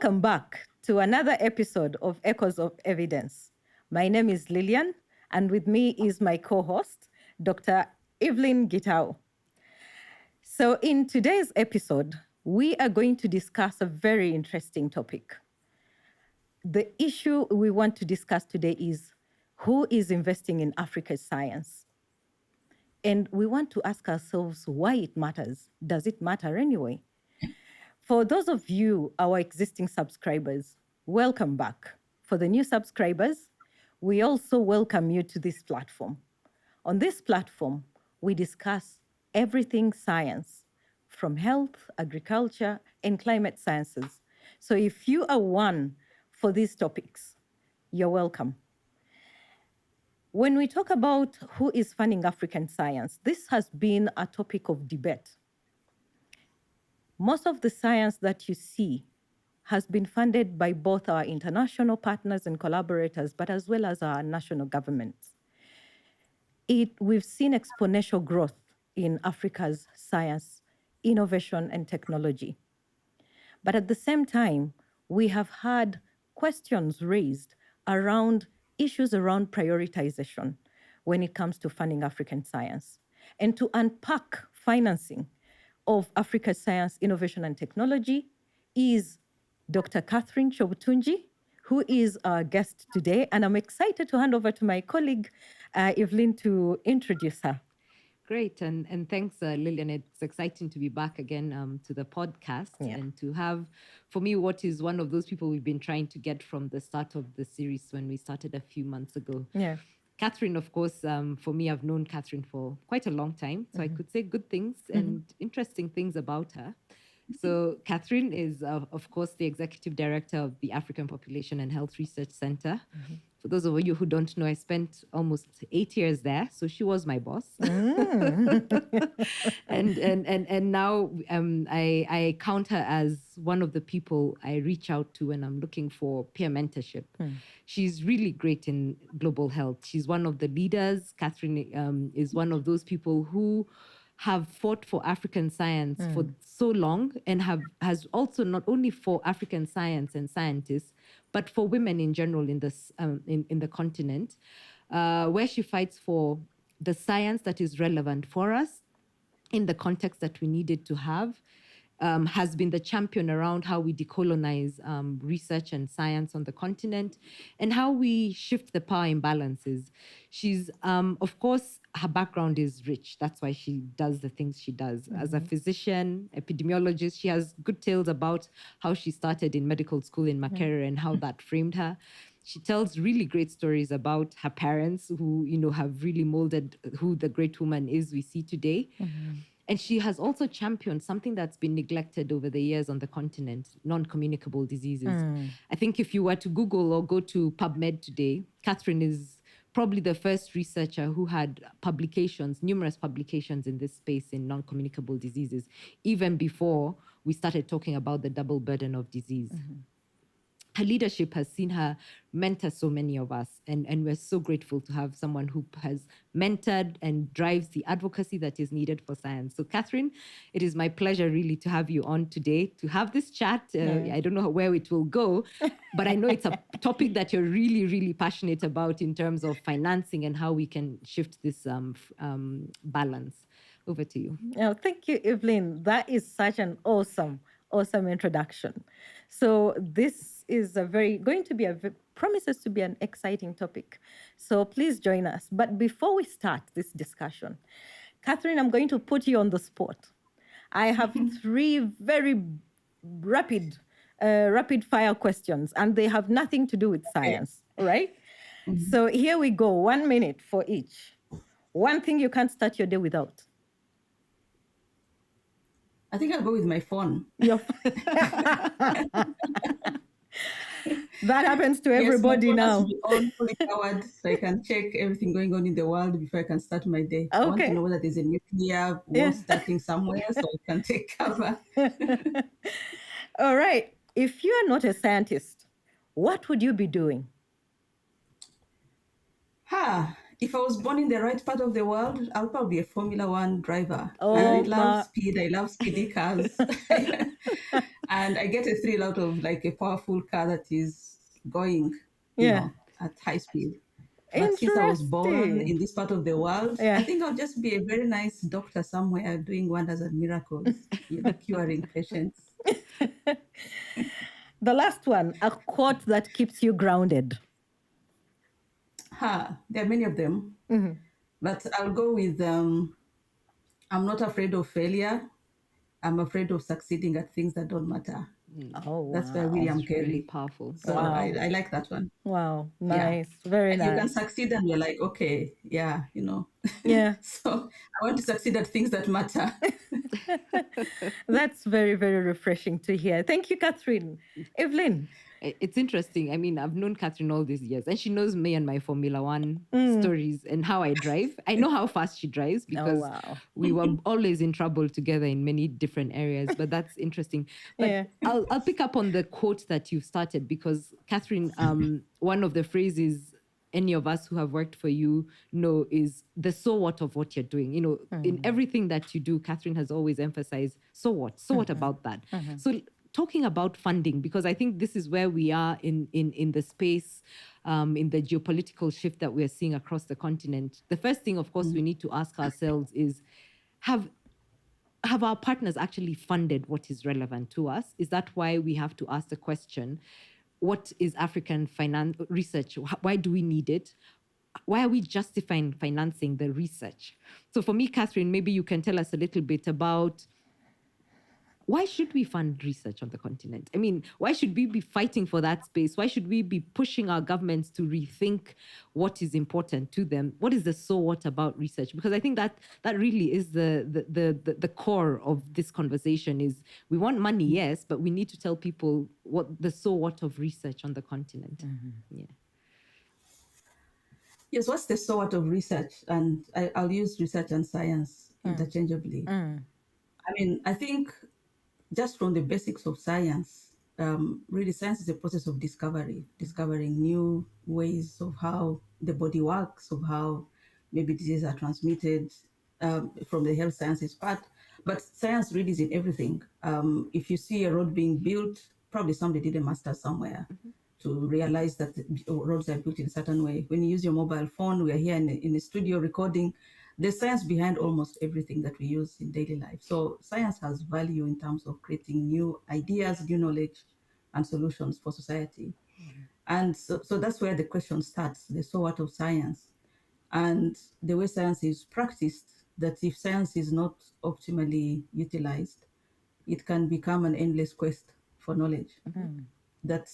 Welcome back to another episode of Echoes of Evidence. My name is Lillian, and with me is my co-host, Dr. Evelyn Gitau. So in today's episode, we are going to discuss a very interesting topic. The issue we want to discuss today is who is investing in Africa's science? And we want to ask ourselves why it matters. Does it matter anyway? For those of you, our existing subscribers, welcome back. For the new subscribers, we also welcome you to this platform. On this platform, we discuss everything science, from health, agriculture, and climate sciences. So if you are one for these topics, you're welcome. When we talk about who is funding African science, this has been a topic of debate. Most of the science that you see has been funded by both our international partners and collaborators, but as well as our national governments. We've seen exponential growth in Africa's science, innovation, and technology. But at the same time, we have had questions raised around issues around prioritization when it comes to funding African science. And to unpack financing of Africa's science, innovation, and technology is Dr. Catherine Kyobutungi, who is our guest today. And I'm excited to hand over to my colleague, Evelyn, to introduce her. Great. And thanks, Lillian. It's exciting to be back again to the podcast and to have, for me, what is one of those people we've been trying to get from the start of the series when we started a few months ago. Yeah. Catherine, of course, for me, I've known Catherine for quite a long time. So I could say good things and interesting things about her. So Catherine is, of course, the Executive Director of the African Population and Health Research Center. For those of you who don't know, I spent almost 8 years there. So she was my boss. and now I count her as one of the people I reach out to when I'm looking for peer mentorship. She's really great in global health. She's one of the leaders. Catherine is one of those people who have fought for African science for so long and has also not only for African science and scientists, but for women in general in this in the continent, where she fights for the science that is relevant for us in the context that we needed to have. Has been the champion around how we decolonize research and science on the continent and how we shift the power imbalances. She's, of course, her background is rich. That's why she does the things she does. As a physician, epidemiologist, she has good tales about how she started in medical school in Makerere and how that framed her. She tells really great stories about her parents who, have really molded who the great woman is we see today. And she has also championed something that's been neglected over the years on the continent, non-communicable diseases. I think if you were to Google or go to PubMed today, Catherine is probably the first researcher who had numerous publications in this space in non-communicable diseases, even before we started talking about the double burden of disease. Her leadership has seen her mentor so many of us, and we're so grateful to have someone who has mentored and drives the advocacy that is needed for science. So Catherine, it is my pleasure really to have you on today, to have this chat. I don't know where it will go, but I know it's a topic that you're really, really passionate about in terms of financing and how we can shift this balance. Over to you. Oh, thank you, Evelyn. That is such an awesome introduction. So this is promises to be an exciting topic. So please join us. But before we start this discussion, Catherine, I'm going to put you on the spot. I have 3 very rapid fire questions, and they have nothing to do with science, right? So here we go, 1 minute for each. One thing you can't start your day without. I think I'll go with my phone. That happens to everybody now. Has to be on, fully powered, so I can check everything going on in the world before I can start my day. Okay. I want to know whether there's a nuclear war starting somewhere so I can take cover. All right. If you are not a scientist, what would you be doing? If I was born in the right part of the world, I'll probably be a Formula One driver. Oh, I love speed. I love speedy cars. And I get a thrill out of like a powerful car that is going, Yeah. at high speed. But since I was born Interesting. in this part of the world, I Yeah. think I'll just be a very nice doctor somewhere doing wonders and miracles, curing patients. The last one, a quote that keeps you grounded. There are many of them, but I'll go with I'm not afraid of failure. I'm afraid of succeeding at things that don't matter. Oh, That's by wow. William It's really Carey. powerful. So Wow. I like that one. Wow. Yeah. Nice. Very You can nice. succeed and you're like, okay, yeah. Yeah. So I want to succeed at things that matter. That's very, very refreshing to hear. Thank you, Catherine. Evelyn. It's interesting. I mean, I've known Catherine all these years, and she knows me and my Formula One stories and how I drive. I know how fast she drives because wow. we were always in trouble together in many different areas. But that's interesting. But Yeah. I'll pick up on the quote that you started because Catherine, one of the phrases any of us who have worked for you know is the so what of what you're doing. In everything that you do, Catherine has always emphasized so what? So what about that? So talking about funding, because I think this is where we are in the space, in the geopolitical shift that we're seeing across the continent. The first thing, of course, we need to ask ourselves is, have our partners actually funded what is relevant to us? Is that why we have to ask the question, what is African finance research? Why do we need it? Why are we justifying financing the research? So for me, Catherine, maybe you can tell us a little bit about why should we fund research on the continent? I mean, why should we be fighting for that space? Why should we be pushing our governments to rethink what is important to them? What is the so what about research? Because I think that really is the core of this conversation is we want money, yes, but we need to tell people what the so what of research on the continent. Yeah. Yes, what's the sort of research? And I'll use research and science interchangeably. I mean, I think just from the basics of science, really science is a process of discovering new ways of how the body works, of how maybe diseases are transmitted, from the health sciences part. But science really is in everything. If you see a road being built, probably somebody did a master's somewhere to realize that roads are built in a certain way. When you use your mobile phone, we are here in the studio recording. There's science behind almost everything that we use in daily life. So science has value in terms of creating new ideas, new knowledge, and solutions for society. And so that's where the question starts, the so what of science. And the way science is practiced, that if science is not optimally utilized, it can become an endless quest for knowledge. That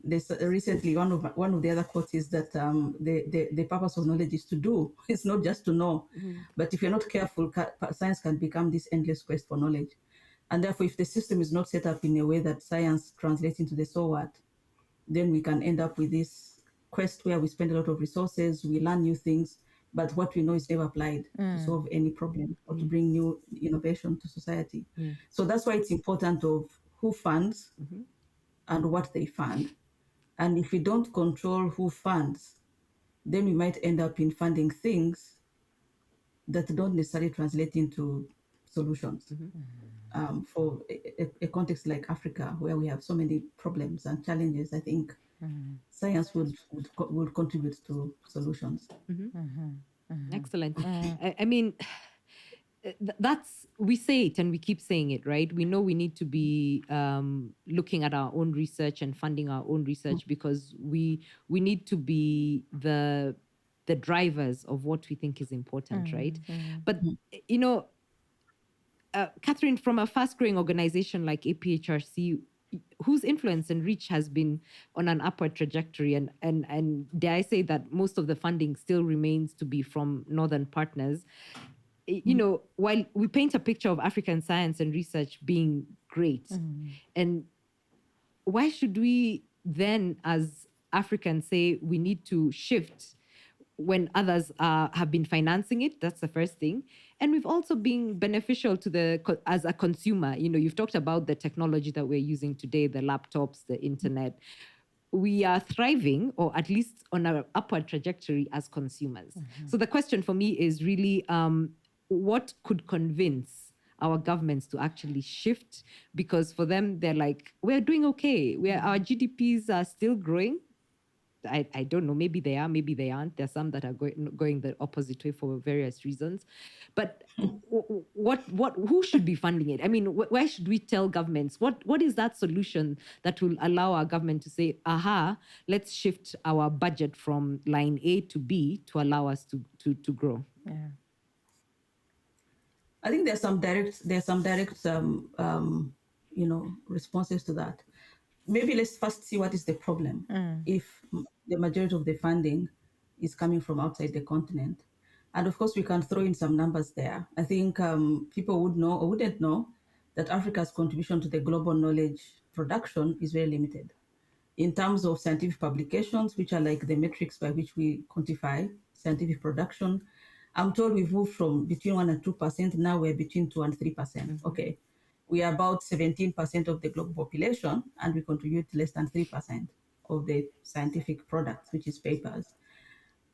there's recently one of the other quotes is that the purpose of knowledge is to do. It's not just to know. But if you're not careful, science can become this endless quest for knowledge. And therefore, if the system is not set up in a way that science translates into the so what, then we can end up with this quest where we spend a lot of resources, we learn new things, but what we know is never applied to solve any problem or to bring new innovation to society. So that's why it's important of who funds and what they fund. And if we don't control who funds, then we might end up in funding things that don't necessarily translate into solutions. For a context like Africa, where we have so many problems and challenges, I think science would contribute to solutions. Excellent. I mean, that's, we say it and we keep saying it, right? We know we need to be looking at our own research and funding our own research because we need to be the drivers of what we think is important, right? But Catherine, from a fast-growing organization like APHRC, whose influence and reach has been on an upward trajectory, and dare I say that most of the funding still remains to be from northern partners. While we paint a picture of African science and research being great, and why should we then, as Africans, say we need to shift when others have been financing it? That's the first thing. And we've also been beneficial to as a consumer. You've talked about the technology that we're using today, the laptops, the internet. We are thriving, or at least on an upward trajectory as consumers. So the question for me is really, what could convince our governments to actually shift, because for them, they're like, we're doing okay. Our GDPs are still growing. I don't know, maybe they are, maybe they aren't. There's some that are going the opposite way for various reasons. But who should be funding it? I mean, where should we tell governments? What is that solution that will allow our government to say, aha, let's shift our budget from line A to B to allow us to grow? Yeah. I think there's some direct responses to that. Maybe let's first see what is the problem. If the majority of the funding is coming from outside the continent, and of course we can throw in some numbers there. I think people would know or wouldn't know that Africa's contribution to the global knowledge production is very limited. In terms of scientific publications, which are like the metrics by which we quantify scientific production, I'm told we've moved from between 1% and 2%. Now we're between 2% and 3%. Okay. We are about 17% of the global population, and we contribute less than 3% of the scientific products, which is papers.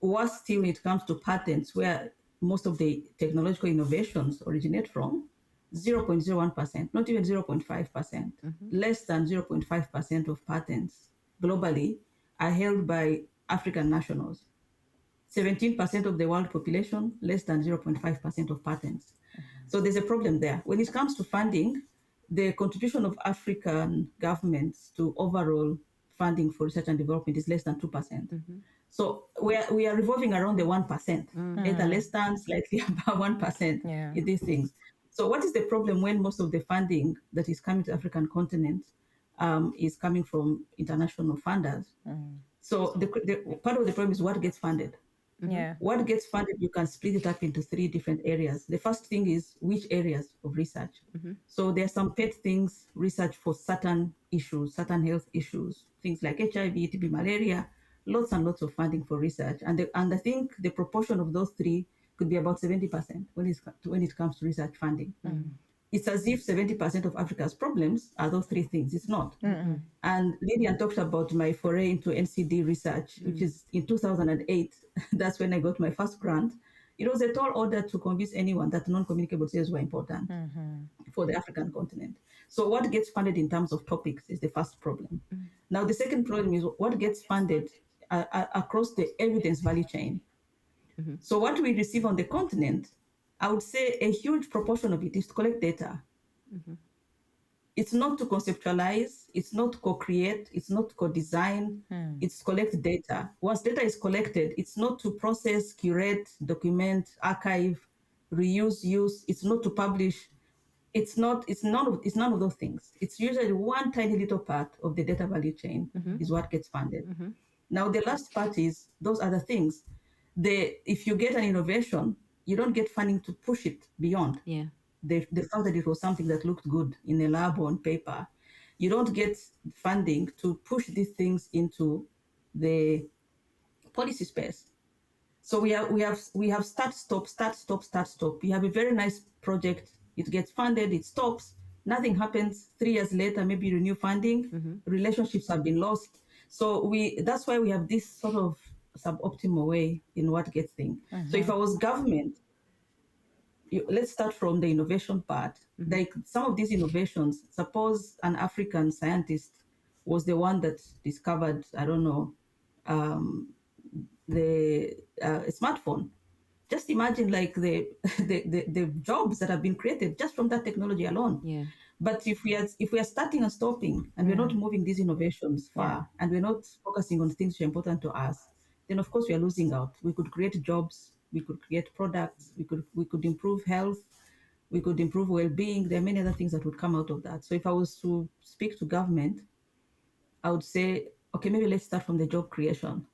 Worse still, when it comes to patents, where most of the technological innovations originate from, 0.01%, not even 0.5%, less than 0.5% of patents globally are held by African nationals. 17% of the world population, less than 0.5% of patents. So there's a problem there. When it comes to funding, the contribution of African governments to overall funding for research and development is less than 2%. So we are revolving around the 1%, either less than, slightly above 1% in these things. So what is the problem when most of the funding that is coming to the African continent is coming from international funders? So the part of the problem is what gets funded. What gets funded, you can split it up into 3 different areas. The first thing is which areas of research. So there are some pet things, research for certain issues, certain health issues, things like HIV, TB, malaria, lots and lots of funding for research. And I think the proportion of those 3 could be about 70% when it comes to research funding. It's as if 70% of Africa's problems are those 3 things. It's not. And Lillian talked about my foray into NCD research, which is in 2008. That's when I got my first grant. It was a tall order to convince anyone that non-communicable diseases were important for the African continent. So what gets funded in terms of topics is the first problem. Now, the second problem is what gets funded across the evidence value chain. So what we receive on the continent, I would say a huge proportion of it is to collect data. It's not to conceptualize, it's not to co-create, it's not to co-design, it's collect data. Once data is collected, it's not to process, curate, document, archive, reuse, use, it's not to publish. It's none of those things. It's usually one tiny little part of the data value chain is what gets funded. Now, the last part is those other things. If you get an innovation, you don't get funding to push it beyond. The fact that it was something that looked good in a lab or on paper. You don't get funding to push these things into the policy space. So we have start, stop, start, stop, start, stop. You have a very nice project, it gets funded, it stops, nothing happens. 3 years later, maybe you renew funding, relationships have been lost. So that's why we have this sort of suboptimal way in what gets things. So if I was government, let's start from the innovation part. Like some of these innovations, suppose an African scientist was the one that discovered, I don't know, the smartphone. Just imagine like the jobs that have been created just from that technology alone. But if we are starting and stopping and we're not moving these innovations far and we're not focusing on things which are important to us, then of course we are losing out. We could create jobs, we could create products, we could improve health, we could improve well-being. There are many other things that would come out of that. So if I was to speak to government, I would say, okay, maybe let's start from the job creation.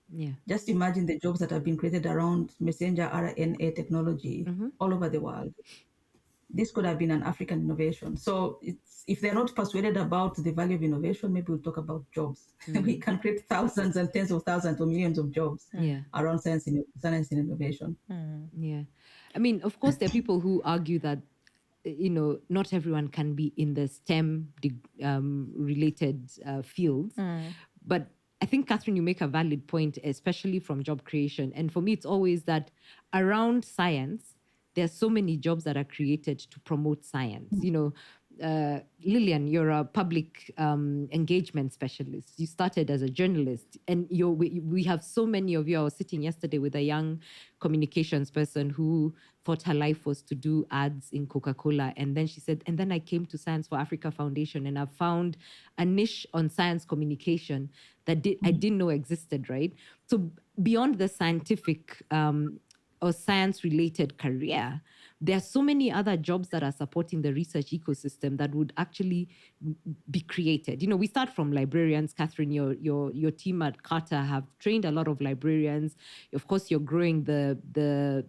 Just imagine the jobs that have been created around messenger RNA technology all over the world. This could have been an African innovation. So if they're not persuaded about the value of innovation, maybe we'll talk about jobs. We can create thousands and tens of thousands or millions of jobs around science and innovation. I mean, of course, there are people who argue that, not everyone can be in the STEM related fields. But I think, Catherine, you make a valid point, especially from job creation. And for me, it's always that around science, there's so many jobs that are created to promote science. You know, Lillian, you're a public engagement specialist. You started as a journalist, and we have so many of you. I was sitting yesterday with a young communications person who thought her life was to do ads in Coca-Cola. And then she said, and then I came to Science for Africa Foundation, and I found a niche on science communication that I didn't know existed, right? So beyond the scientific or science-related career, there are so many other jobs that are supporting the research ecosystem that would actually be created. You know, we start from librarians. Catherine, your team at Carter have trained a lot of librarians. Of course, you're growing the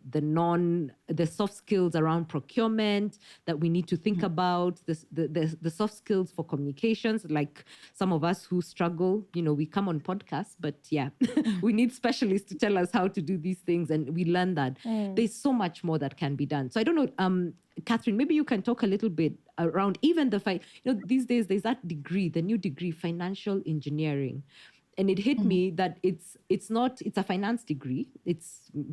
soft skills around procurement that we need to think about. The soft skills for communications, like some of us who struggle. You know, we come on podcasts, but yeah, we need specialists to tell us how to do these things, and we learn that there's so much more that can be done. So I don't know, Catherine, maybe you can talk a little bit around even these days there's that degree, the new degree, financial engineering. And it hit me that it's a finance degree.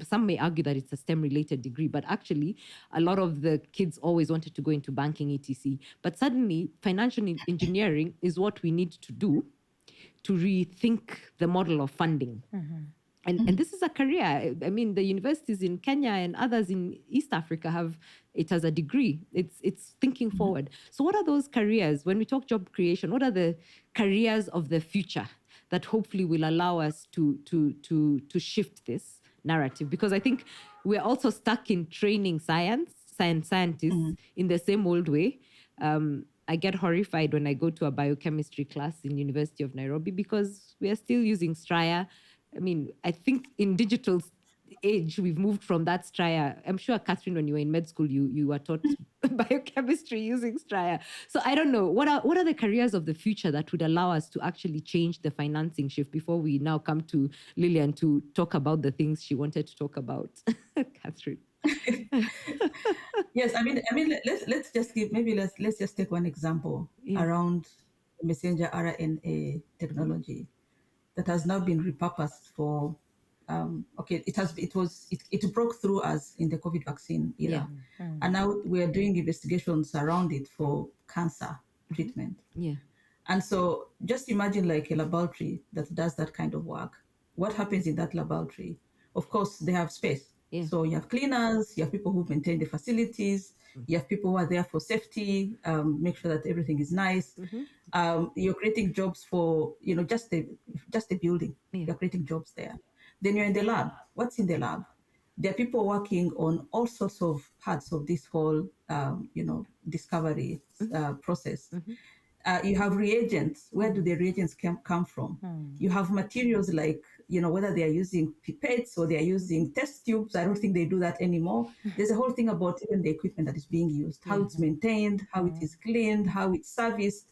Some may argue that it's a STEM related degree, but actually a lot of the kids always wanted to go into banking, etc. But suddenly financial engineering is what we need to do to rethink the model of funding. And this is a career. I mean, the universities in Kenya and others in East Africa have it as a degree. It's thinking forward. So what are those careers? When we talk job creation, what are the careers of the future that hopefully will allow us to shift this narrative? Because I think we're also stuck in training scientists in the same old way. I get horrified when I go to a biochemistry class in University of Nairobi because we are still using Straya. I mean, I think in digital age, we've moved from that Straya. I'm sure, Catherine, when you were in med school, you were taught biochemistry using Straya. So I don't know, what are the careers of the future that would allow us to actually change the financing shift before we now come to Lillian to talk about the things she wanted to talk about? Catherine. Yes, I mean, let's just let's just take one example around messenger RNA technology that has now been repurposed for. It broke through us in the COVID vaccine era, and now we are doing investigations around it for cancer treatment. Yeah. And so just imagine like a laboratory that does that kind of work. What happens in that laboratory? Of course, they have space. Yeah. So you have cleaners, you have people who maintain the facilities, you have people who are there for safety, make sure that everything is nice. You're creating jobs for, just the building. You're creating jobs there. Then you're in the lab. What's in the lab? There are people working on all sorts of parts of this whole, discovery process. You have reagents. Where do the reagents come from? You have materials like, whether they are using pipettes or they are using test tubes. I don't think they do that anymore. There's a whole thing about even the equipment that is being used, how it's maintained, how it is cleaned, how it's serviced.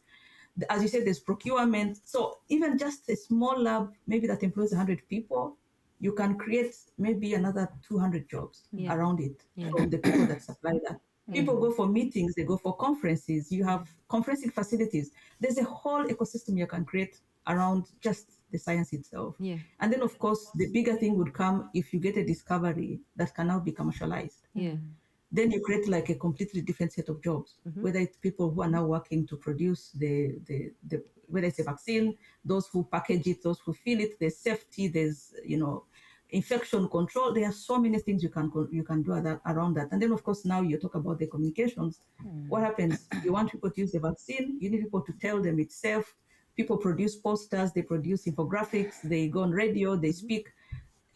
As you said, there's procurement. So even just a small lab, maybe that employs 100 people, you can create maybe another 200 jobs around it from the people that supply that. People go for meetings, they go for conferences, you have conferencing facilities. There's a whole ecosystem you can create around just the science itself. Yeah. And then, of course, the bigger thing would come if you get a discovery that can now be commercialized. Yeah. Then you create like a completely different set of jobs, whether it's people who are now working to produce the whether it's a vaccine, those who package it, those who fill it, there's safety, there's, infection control. There are so many things you can do around that. And then, of course, now you talk about the communications. What happens? You want people to use the vaccine, you need people to tell them it's safe. People produce posters, they produce infographics, they go on radio, they speak.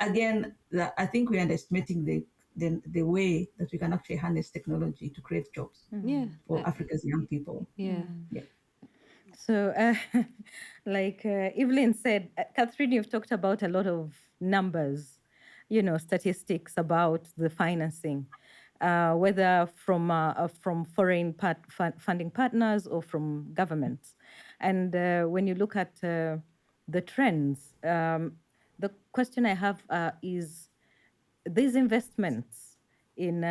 Again, I think we're underestimating the way that we can actually harness technology to create jobs for Africa's young people. Yeah. So, like Evelyn said, Catherine, you've talked about a lot of numbers, statistics about the financing, whether from foreign funding partners or from governments. And when you look at the trends, the question I have is these investments in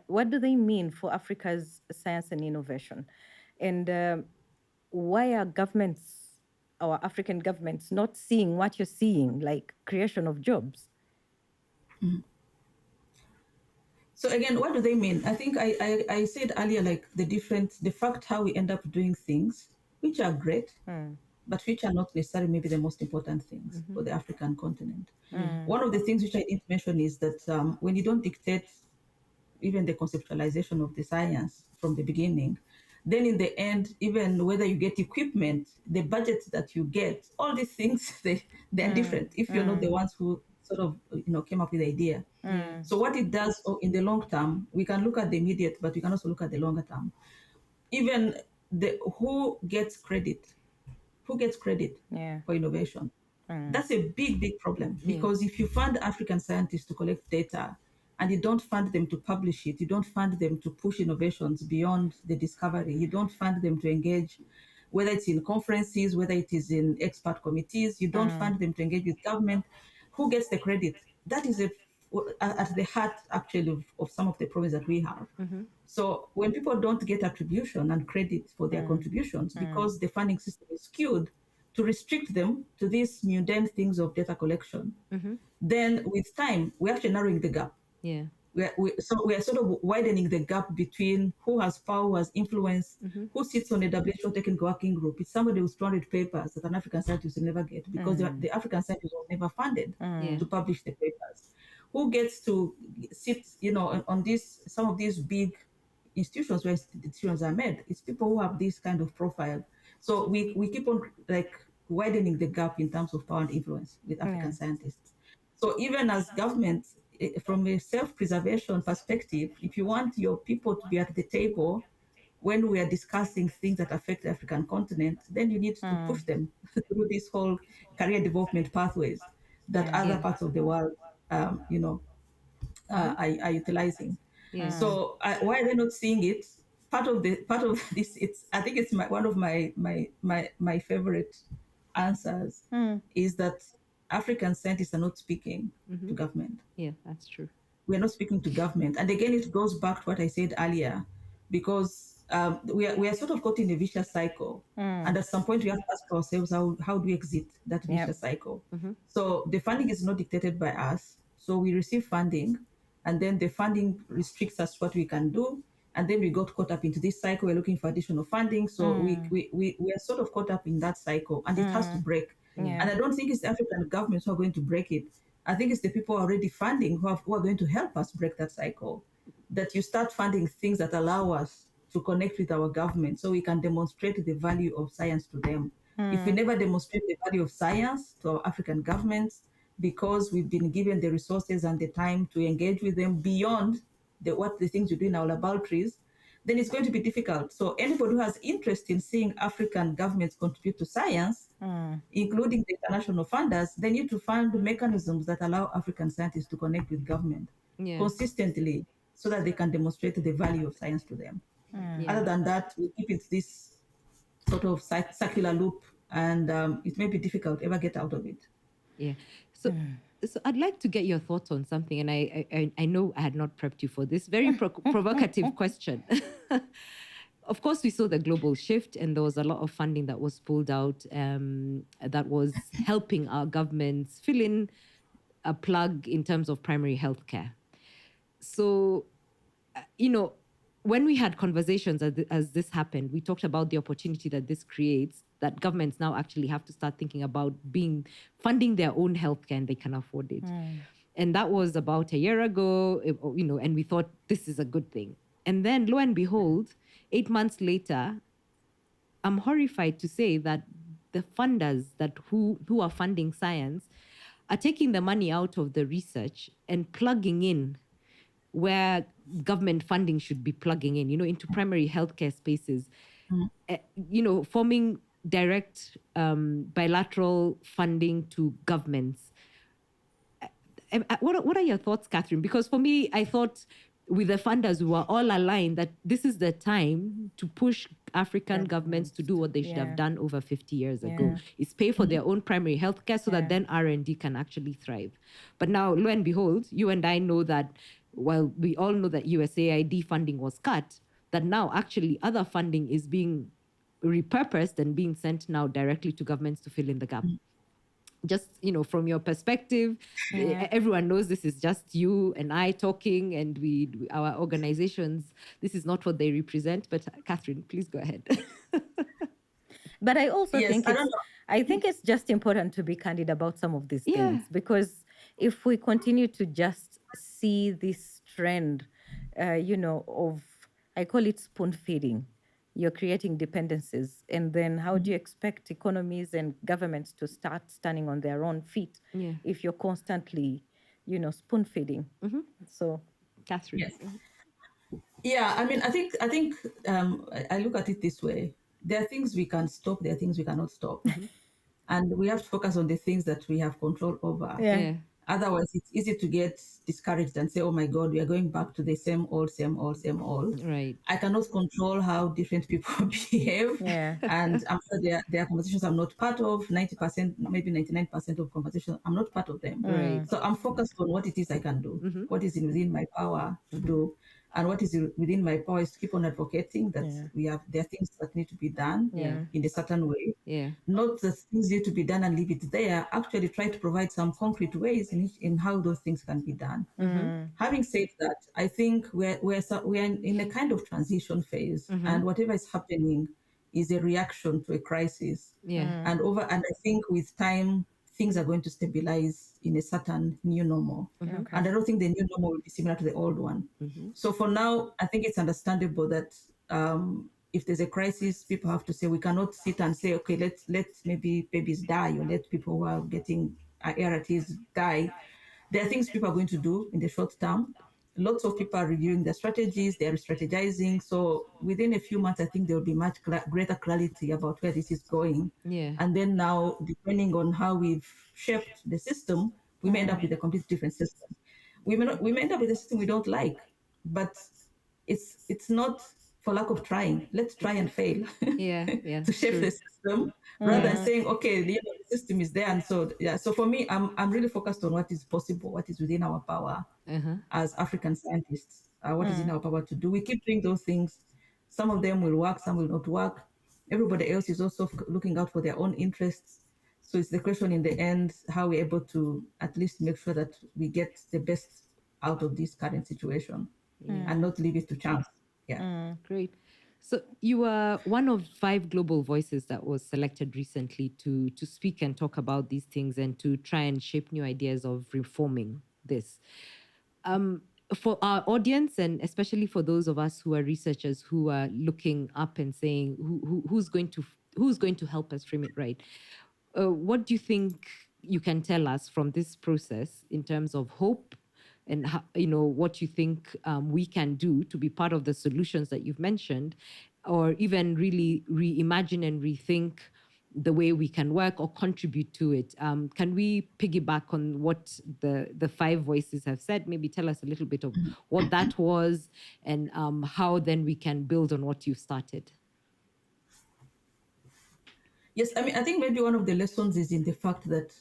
what do they mean for Africa's science and innovation? And why are governments, our African governments, not seeing what you're seeing, like creation of jobs? So again, what do they mean? I think I said earlier, like the fact how we end up doing things, which are great, but which are not necessarily maybe the most important things for the African continent. One of the things which I didn't mention is that when you don't dictate even the conceptualization of the science from the beginning, then in the end, even whether you get equipment, the budget that you get, all these things, they're different if you're not the ones who sort of came up with the idea. So what it does in the long term, we can look at the immediate, but we can also look at the longer term. Even the who gets credit for innovation. That's a big problem, because if you fund African scientists to collect data and you don't fund them to publish it, you don't fund them to push innovations beyond the discovery, you don't fund them to engage, whether it's in conferences, whether it is in expert committees, you don't fund them to engage with government, who gets the credit? That is at the heart, actually, of some of the problems that we have. So when people don't get attribution and credit for their contributions, because the funding system is skewed to restrict them to these mundane things of data collection, then with time, we're actually narrowing the gap. Yeah. We are sort of widening the gap between who has power, who has influence, who sits on a WHO technical working group. It's somebody with 200 papers that an African scientist will never get, because the African scientist was never funded to publish the papers. Who gets to sit, on some of these big institutions where decisions are made? It's people who have this kind of profile. So we keep on like widening the gap in terms of power and influence with African scientists. So even as governments, from a self-preservation perspective, if you want your people to be at the table when we are discussing things that affect the African continent, then you need to push them through this whole career development pathways that other parts of the world, are utilizing. So why are they not seeing it? Part of this, I think it's one of my favorite answers is that African scientists are not speaking to government. Yeah, that's true. We're not speaking to government. And again, it goes back to what I said earlier, because we are sort of caught in a vicious cycle. And at some point, we have to ask ourselves, how do we exit that vicious cycle? So the funding is not dictated by us. So we receive funding, and then the funding restricts us what we can do. And then we got caught up into this cycle. We're looking for additional funding. So we are sort of caught up in that cycle, and it has to break. And I don't think it's the African governments who are going to break it. I think it's the people already funding who are going to help us break that cycle. That you start funding things that allow us to connect with our government, so we can demonstrate the value of science to them. If we never demonstrate the value of science to our African governments, because we've been given the resources and the time to engage with them beyond the things we do in our laboratories, then it's going to be difficult. So anybody who has interest in seeing African governments contribute to science, including the international funders, they need to find mechanisms that allow African scientists to connect with government consistently, so that they can demonstrate the value of science to them. Other than that, we keep it this sort of circular loop, and it may be difficult to ever get out of it. Yeah. So I'd like to get your thoughts on something, and I know I had not prepped you for this very provocative question. Of course, we saw the global shift, and there was a lot of funding that was pulled out that was helping our governments fill in a plug in terms of primary healthcare. So, when we had conversations as this happened, we talked about the opportunity that this creates, that governments now actually have to start thinking about funding their own healthcare, and they can afford it. And that was about a year ago, and we thought this is a good thing. And then lo and behold, 8 months later, I'm horrified to say that the funders who are funding science are taking the money out of the research and plugging in where government funding should be plugging in, into primary healthcare spaces, forming direct bilateral funding to governments. What are your thoughts, Catherine? Because for me, I thought with the funders, we were all aligned that this is the time to push African governments to do what they should have done over 50 years ago. Is pay for their own primary healthcare so that then R&D can actually thrive. But now, lo and behold, you and I know that, while we all know that USAID funding was cut, that now actually other funding is being repurposed and being sent now directly to governments to fill in the gap. just, from your perspective, everyone knows this is just you and I talking, and our organizations, this is not what they represent. But Catherine, please go ahead. But I also Yes, think I don't know. I think it's just important to be candid about some of these things, because if we continue to just see this trend, of, I call it spoon feeding, you're creating dependencies, and then how do you expect economies and governments to start standing on their own feet if you're constantly, spoon feeding? So, Catherine. Yes. Yeah, I mean, I think I look at it this way. There are things we can stop, there are things we cannot stop. And we have to focus on the things that we have control over. yeah. Otherwise, it's easy to get discouraged and say, oh my God, we are going back to the same old, same old, same old. Right. I cannot control how different people behave. Yeah. And I'm sure there are conversations I'm not part of, 90%, maybe 99% of conversations, I'm not part of them. Right. So I'm focused on what it is I can do, what is within my power to do. And what is within my power is to keep on advocating that there are things that need to be done in a certain way. Yeah. Not that things need to be done and leave it there. Actually, try to provide some concrete ways in how those things can be done. Having said that, I think we're in a kind of transition phase, and whatever is happening is a reaction to a crisis. And I think with time things are going to stabilize in a certain new normal. And I don't think the new normal will be similar to the old one. So for now, I think it's understandable that if there's a crisis, people have to say, we cannot sit and say, okay, let maybe babies die, or let people who are getting ARTs die. There are things people are going to do in the short term. Lots of people are reviewing their strategies, they're strategizing. So within a few months, I think there will be much greater clarity about where this is going. And then now, depending on how we've shaped the system, we may end up with a completely different system. We may end up with a system we don't like, but it's not for lack of trying. Let's try and fail to shape the system rather than saying, okay, the system is there. And so, so for me, I'm really focused on what is possible, what is within our power as African scientists, what is in our power to do. We keep doing those things. Some of them will work, some will not work. Everybody else is also looking out for their own interests. So it's the question in the end, how we're able to at least make sure that we get the best out of this current situation and not leave it to chance. Yeah. Great. So you were one of 5 global voices that was selected recently to speak and talk about these things and to try and shape new ideas of reforming this. For our audience, and especially for those of us who are researchers who are looking up and saying who's going to help us frame it right, what do you think you can tell us from this process in terms of hope, and how, what you think we can do to be part of the solutions that you've mentioned, or even really reimagine and rethink the way we can work or contribute to it? Can we piggyback on what the 5 voices have said? Maybe tell us a little bit of what that was, and how then we can build on what you've started. Yes, I mean, I think maybe one of the lessons is in the fact that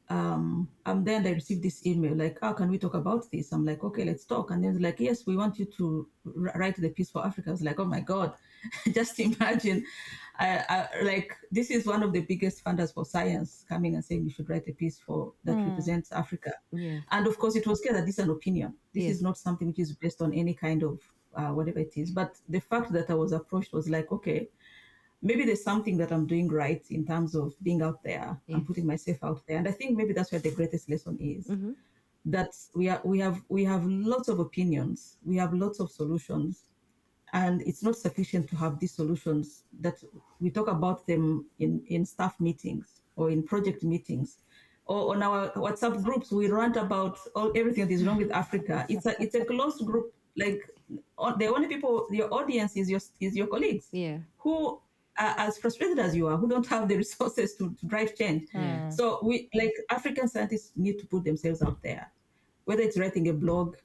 I'm there and I received this email like, oh, can we talk about this? I'm like, okay, let's talk. And then they're like, yes, we want you to write the piece for Africa. I was like, oh my God, just imagine. Like, this is one of the biggest funders for science coming and saying we should write a piece that represents Africa. And of course, it was clear that this is an opinion. This is not something which is based on any kind of whatever it is. But the fact that I was approached was like, okay, maybe there's something that I'm doing right in terms of being out there and putting myself out there. And I think maybe that's where the greatest lesson is. That we have lots of opinions, we have lots of solutions, and it's not sufficient to have these solutions that we talk about them in staff meetings or in project meetings or on our WhatsApp groups. We rant about everything that is wrong with Africa. It's a closed group. Like, the only people, your audience is your colleagues who are as frustrated as you are, who don't have the resources to drive change. So we, like, African scientists, need to put themselves out there, whether it's writing a blog,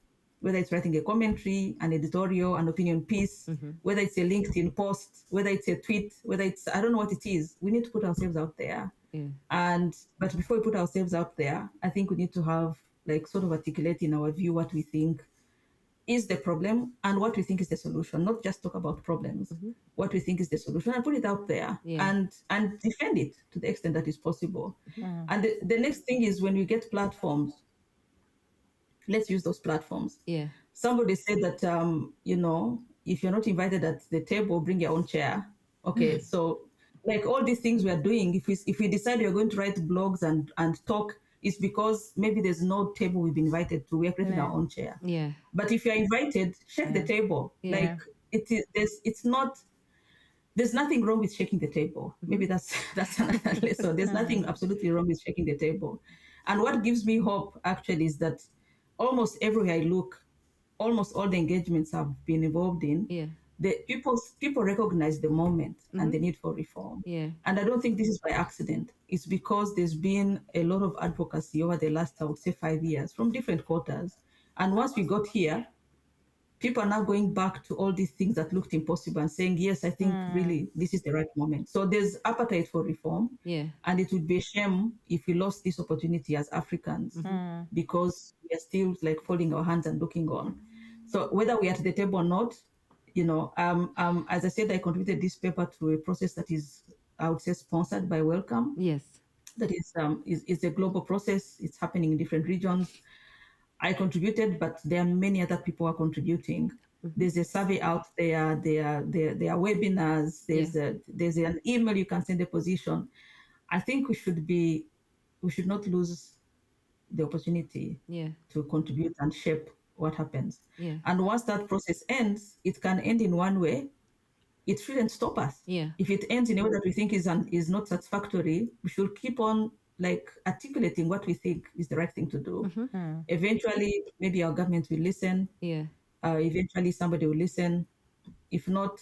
whether it's writing a commentary, an editorial, an opinion piece, whether it's a LinkedIn post, whether it's a tweet, whether it's, I don't know what it is. We need to put ourselves out there. But before we put ourselves out there, I think we need to have, like, sort of articulate in our view what we think is the problem and what we think is the solution, not just talk about problems, what we think is the solution, and put it out there, and defend it to the extent that is possible. And the next thing is, when we get platforms, let's use those platforms. Yeah. Somebody said that, if you're not invited at the table, bring your own chair. Okay, so like all these things we are doing, if we decide we are going to write blogs and talk, it's because maybe there's no table we've been invited to. We are creating our own chair. Yeah. But if you're invited, check the table. Yeah. Like it's not. There's nothing wrong with shaking the table. Maybe that's another lesson. There's nothing absolutely wrong with shaking the table. And what gives me hope actually is that almost everywhere I look, almost all the engagements I've been involved in, the people recognize the moment and the need for reform. Yeah. And I don't think this is by accident. It's because there's been a lot of advocacy over the last, I would say, 5 years from different quarters. And once we got here, people are now going back to all these things that looked impossible and saying, yes, I think really this is the right moment. So there's appetite for reform. Yeah. And it would be a shame if we lost this opportunity as Africans because we are still like folding our hands and looking on. So whether we're at the table or not, as I said, I contributed this paper to a process that is, I would say, sponsored by Welcome. Yes. That is a global process. It's happening in different regions. I contributed, but there are many other people who are contributing. There's a survey out there. There are webinars. There's an email you can send a position. I think we should not lose the opportunity to contribute and shape what happens. Yeah. And once that process ends, it can end in one way. It shouldn't stop us. Yeah. If it ends in a way that we think is not satisfactory, we should keep on like articulating what we think is the right thing to do. Eventually, maybe our government will listen. Yeah. Eventually, somebody will listen. If not,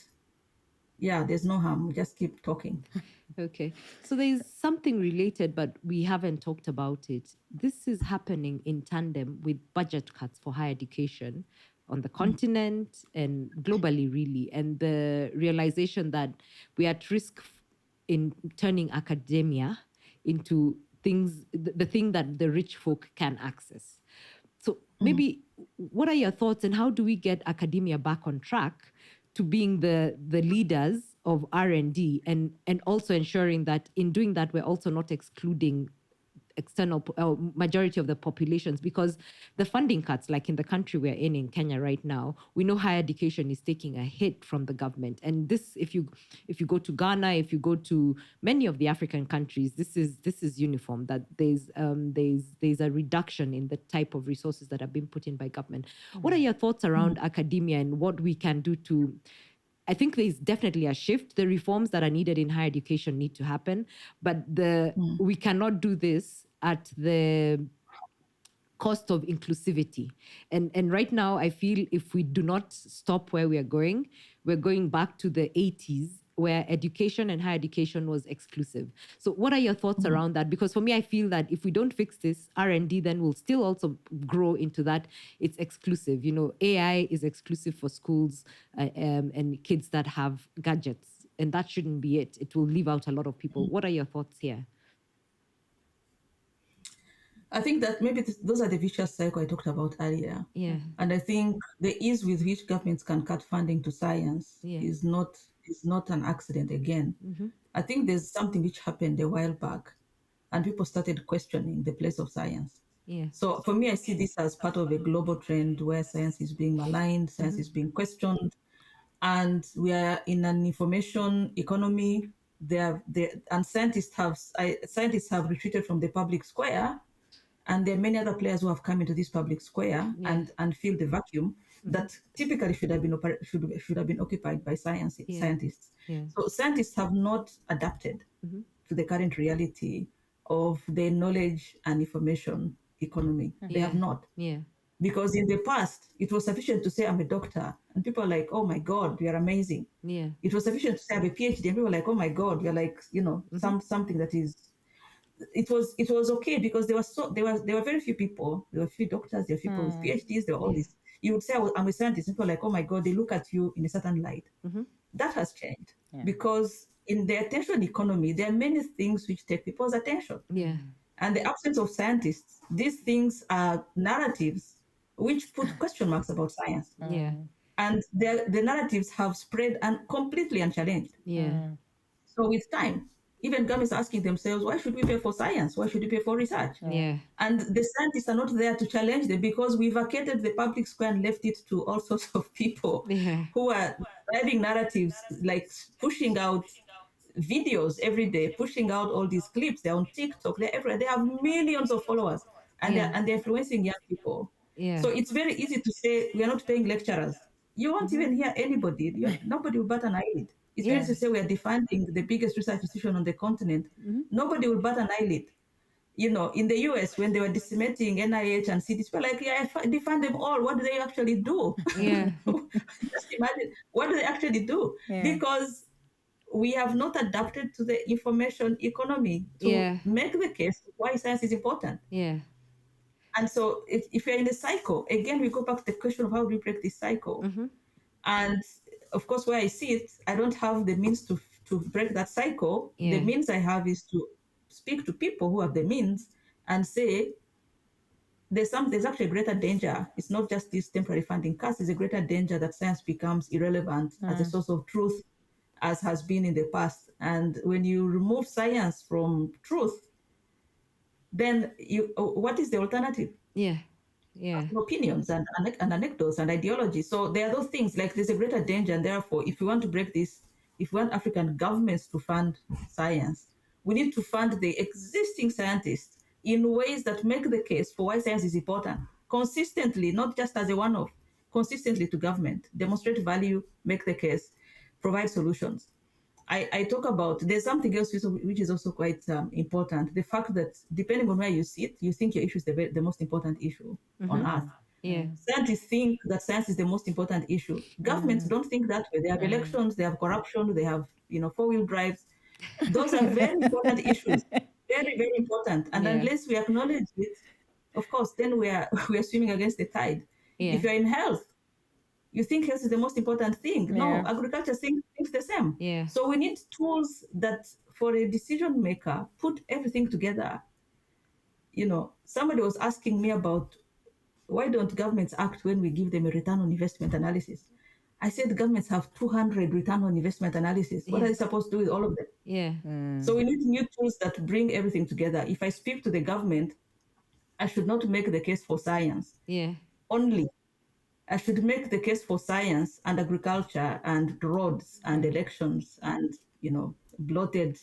there's no harm. We just keep talking. Okay. So there's something related, but we haven't talked about it. This is happening in tandem with budget cuts for higher education on the continent and globally, really. And the realization that we're at risk in turning academia into things, the thing that the rich folk can access. So maybe what are your thoughts, and how do we get academia back on track to being the leaders of R&D and also ensuring that in doing that, we're also not excluding external majority of the populations, because the funding cuts, like in the country we're in Kenya right now, we know higher education is taking a hit from the government. And this, if you go to Ghana, if you go to many of the African countries, this is uniform, that there's a reduction in the type of resources that are being put in by government. What are your thoughts around academia and what we can do to... I think there's definitely a shift. The reforms that are needed in higher education need to happen, but we cannot do this at the cost of inclusivity. And right now, I feel if we do not stop where we are going, we're going back to the 80s, where education and higher education was exclusive. So what are your thoughts around that? Because for me, I feel that if we don't fix this, R&D then will still also grow into that. It's exclusive. AI is exclusive for schools and kids that have gadgets. And that shouldn't be it. It will leave out a lot of people. What are your thoughts here? I think that maybe those are the vicious cycle I talked about earlier. Yeah. And I think the ease with which governments can cut funding to science is not an accident again. I think there's something which happened a while back and people started questioning the place of science. Yeah. So for me, I see this as part of a global trend where science is being maligned, science is being questioned, and we are in an information economy. And scientists have retreated from the public square, and there are many other players who have come into this public square and fill the vacuum that typically should have been occupied by scientists. Yeah. So scientists have not adapted to the current reality of the knowledge and information economy. They have not. Yeah. Because in the past, it was sufficient to say, I'm a doctor. And people are like, oh my God, you are amazing. Yeah. It was sufficient to say, I have a PhD. And people were like, oh my God, you're like, something that is... It was okay because there were very few people. There were few doctors, there were people with PhDs, there were all this. You would say, I'm a scientist. And people are like, oh my God, they look at you in a certain light. That has changed because in the attention economy, there are many things which take people's attention. Yeah. And the absence of scientists, these things are narratives which put question marks about science. Yeah. And the narratives have spread and completely unchallenged. Yeah. So with time, even governments are asking themselves, why should we pay for science? Why should we pay for research? Yeah. And the scientists are not there to challenge them because we vacated the public square and left it to all sorts of people Yeah. who are driving narratives, like pushing out videos every day, pushing out all these clips. They're on TikTok, they're everywhere. They have millions of followers, and Yeah. they're influencing young people. Yeah. So it's very easy to say we are not paying lecturers. You won't even hear anybody. Nobody will bat an eyelid. It's very Yeah. easy to say we are defunding the biggest research institution on the continent. Nobody will bat an eyelid. You know, in the US, when they were decimating NIH and CDC, people were like, yeah, defund them all. What do they actually do? Yeah. Just imagine, what do they actually do? Because we have not adapted to the information economy to Yeah. make the case why science is important. Yeah. And so if you're in a cycle, again, we go back to the question of how do we break this cycle? And of course, where I see it, I don't have the means to break that cycle. Yeah. The means I have is to speak to people who have the means and say, there's actually a greater danger. It's not just this temporary funding cuts, it's a greater danger that science becomes irrelevant as a source of truth, as has been in the past. And when you remove science from truth, then what is the alternative? Yeah. Yeah. Opinions and anecdotes and ideology. So there are those things, like there's a greater danger, and therefore, if we want to break this, if we want African governments to fund science, we need to fund the existing scientists in ways that make the case for why science is important, consistently, not just as a one-off, consistently to government, demonstrate value, make the case, provide solutions. I talk about, there's something else which is also quite important. The fact that depending on where you sit, you think your issue is the most important issue on earth. Yeah. Scientists think that science is the most important issue. Governments don't think that way. They have elections, they have corruption, they have four-wheel drives. Those are very important issues, very, very important. And unless we acknowledge it, of course, then we are swimming against the tide. Yeah. If you're in health, you think health is the most important thing. No, agriculture thinks the same. Yeah. So we need tools that, for a decision maker, put everything together. Somebody was asking me about why don't governments act when we give them a return on investment analysis? I said governments have 200 return on investment analysis. What are they supposed to do with all of them? Yeah. So we need new tools that bring everything together. If I speak to the government, I should not make the case for science only. I should make the case for science and agriculture and roads and elections and bloated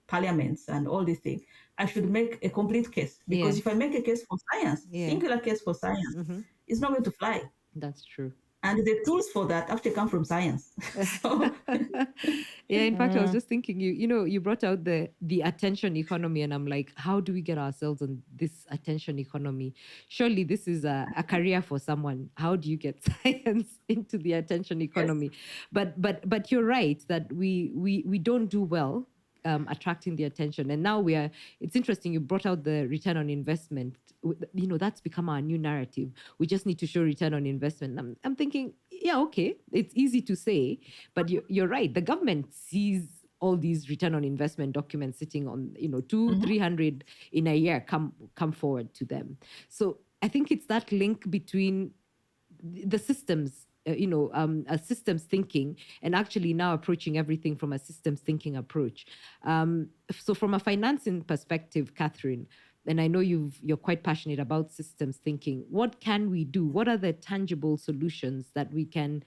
parliaments and all these things. I should make a complete case, because if I make a case for science, singular case for science, it's not going to fly. That's true. And the tools for that actually come from science. So, yeah, in fact, I was just thinking, you brought out the attention economy, and I'm like, how do we get ourselves on this attention economy? Surely this is a career for someone. How do you get science into the attention economy? Yes. But you're right that we don't do well attracting the attention. And now it's interesting, you brought out the return on investment. That's become our new narrative. We just need to show return on investment. I'm thinking, yeah, okay, it's easy to say, but you're right. The government sees all these return on investment documents sitting on, 300 in a year come forward to them. So I think it's that link between the systems, a systems thinking, and actually now approaching everything from a systems thinking approach. So from a financing perspective, Catherine, and I know you're quite passionate about systems thinking, what can we do? What are the tangible solutions that we can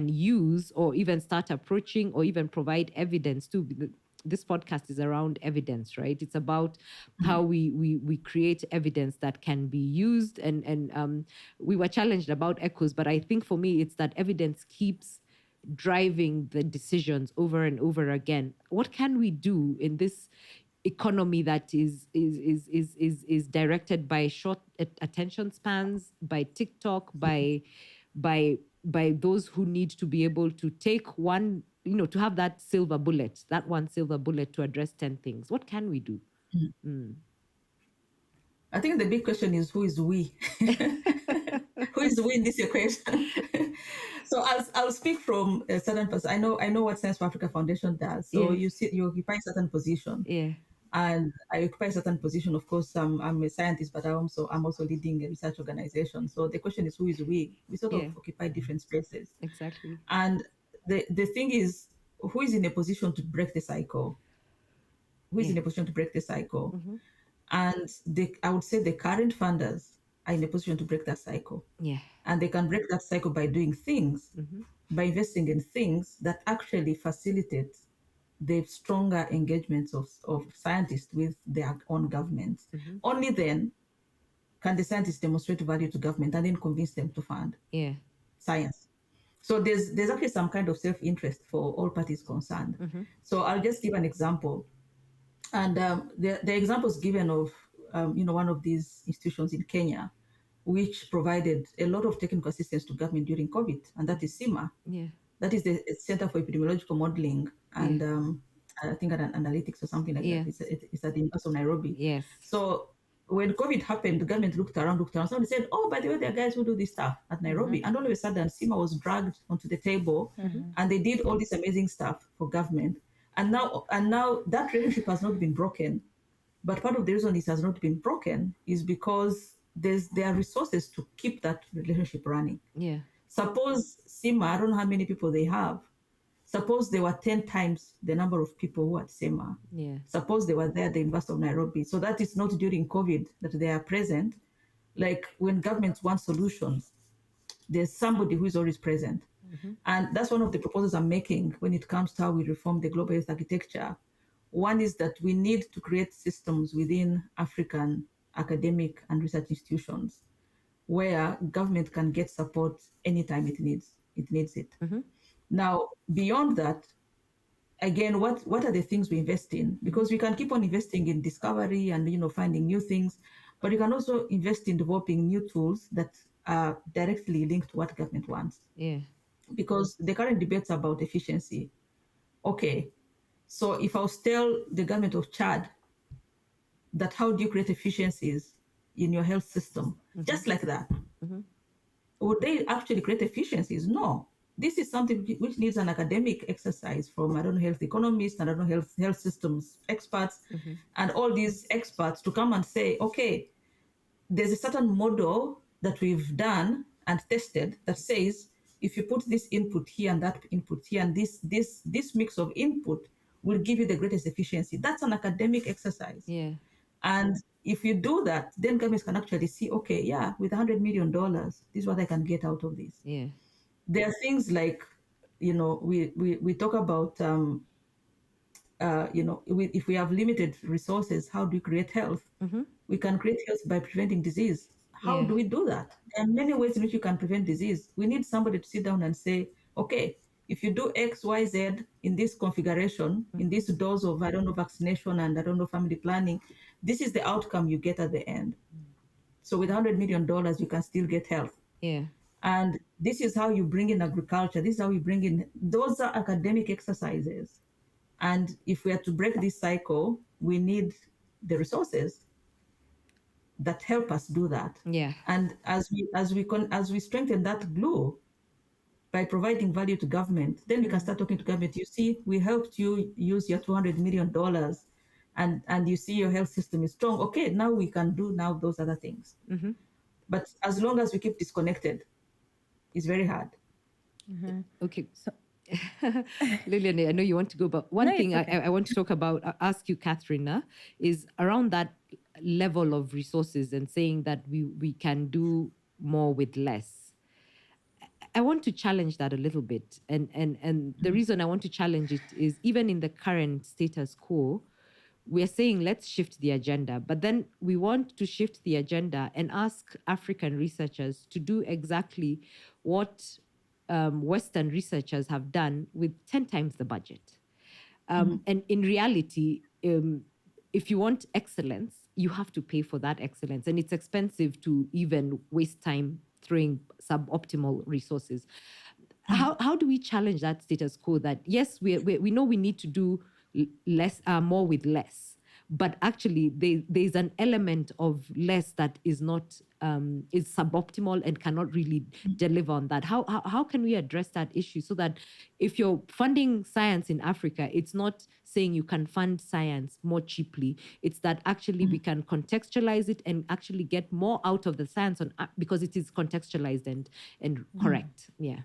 use, or even start approaching, or even provide evidence to? This podcast is around evidence, right? It's about how we create evidence that can be used. And we were challenged about echoes, but I think for me, it's that evidence keeps driving the decisions over and over again. What can we do in this economy that is directed by short attention spans, by TikTok, by those who need to be able to take one, to have that one silver bullet to address 10 things? What can we do? I think the big question is, who is we? Who is we in this equation? So I'll speak from a certain person. I know what Science for Africa Foundation does. So you occupy a certain position. Yeah. and I occupy a certain position. Of course, I'm a scientist, but I'm also leading a research organization. So the question is, who is we? We sort of Yeah. occupy different spaces. Exactly. And the thing is, who is in a position to break the cycle? Who is Yeah. in a position to break the cycle? Mm-hmm. And I would say the current funders are in a position to break that cycle. Yeah. And they can break that cycle by doing things, Mm-hmm. by investing in things that actually facilitate the stronger engagements of scientists with their own governments. Mm-hmm. Only then can the scientists demonstrate value to government and then convince them to fund Yeah. science. So there's actually some kind of self-interest for all parties concerned. Mm-hmm. So I'll just give an example. And the examples given of one of these institutions in Kenya, which provided a lot of technical assistance to government during COVID, and that is CIMA. Yeah. That is the Center for Epidemiological Modeling Yeah. and I think analytics or something like that. Yeah. It's at the University of Nairobi. Yes. So when COVID happened, the government looked around. Somebody said, "Oh, by the way, there are guys who do this stuff at Nairobi." And all of a sudden, CIMA was dragged onto the table, and they did all this amazing stuff for government. And now that relationship has not been broken. But part of the reason it has not been broken is because there are resources to keep that relationship running. Yeah. Suppose CIMA, I don't know how many people they have. Suppose there were 10 times the number of people who are at CIMA. Yeah. Suppose they were there at the University of Nairobi. So that is not during COVID that they are present. Like when governments want solutions, there's somebody who is always present. Mm-hmm. And that's one of the proposals I'm making when it comes to how we reform the global health architecture. One is that we need to create systems within African academic and research institutions where government can get support anytime it needs it. Mm-hmm. Now, beyond that, again, what are the things we invest in? Because we can keep on investing in discovery and finding new things, but you can also invest in developing new tools that are directly linked to what government wants. Yeah. Because the current debates about efficiency, okay, so if I was tell the government of Chad that how do you create efficiencies in your health system, just like that, would they actually create efficiencies? No. This is something which needs an academic exercise from, I don't know, health economists, and I don't know, health systems experts, and all these experts to come and say, okay, there's a certain model that we've done and tested that says if you put this input here and that input here, and this mix of input will give you the greatest efficiency. That's an academic exercise. Yeah. And if you do that, then governments can actually see, okay, yeah, with $100 million, this is what I can get out of this. Yeah. There are things like, we talk about, if we have limited resources, how do we create health? We can create health by preventing disease. How Yeah. do we do that? There are many ways in which you can prevent disease. We need somebody to sit down and say, okay, if you do X, Y, Z in this configuration, in this dose of, I don't know, vaccination and I don't know, family planning, this is the outcome you get at the end. So with $100 million, you can still get health. Yeah. And this is how you bring in agriculture. This is how you bring in, those are academic exercises. And if we are to break this cycle, we need the resources that help us do that. Yeah. And as we strengthen that glue by providing value to government, then we can start talking to government. You see, we helped you use your $200 million, and you see your health system is strong. Okay, now we can do now those other things. But as long as we keep disconnected, it's very hard. Okay. So, Lillian, I know you want to go, but one No, thing it's okay. I want to talk about, ask you, Catherine, is around that level of resources and saying that we can do more with less. I want to challenge that a little bit. And the reason I want to challenge it is even in the current status quo, we're saying let's shift the agenda, but then we want to shift the agenda and ask African researchers to do exactly what Western researchers have done with 10 times the budget. And in reality, if you want excellence, you have to pay for that excellence. And it's expensive to even waste time throwing suboptimal resources. How do we challenge that status quo that, yes, we know we need to do less, more with less, but actually there's an element of less that is not is suboptimal and cannot really deliver on that. How can we address that issue so that if you're funding science in Africa, it's not saying you can fund science more cheaply. It's that actually we can contextualize it and actually get more out of the science because it is contextualized and correct. Yeah.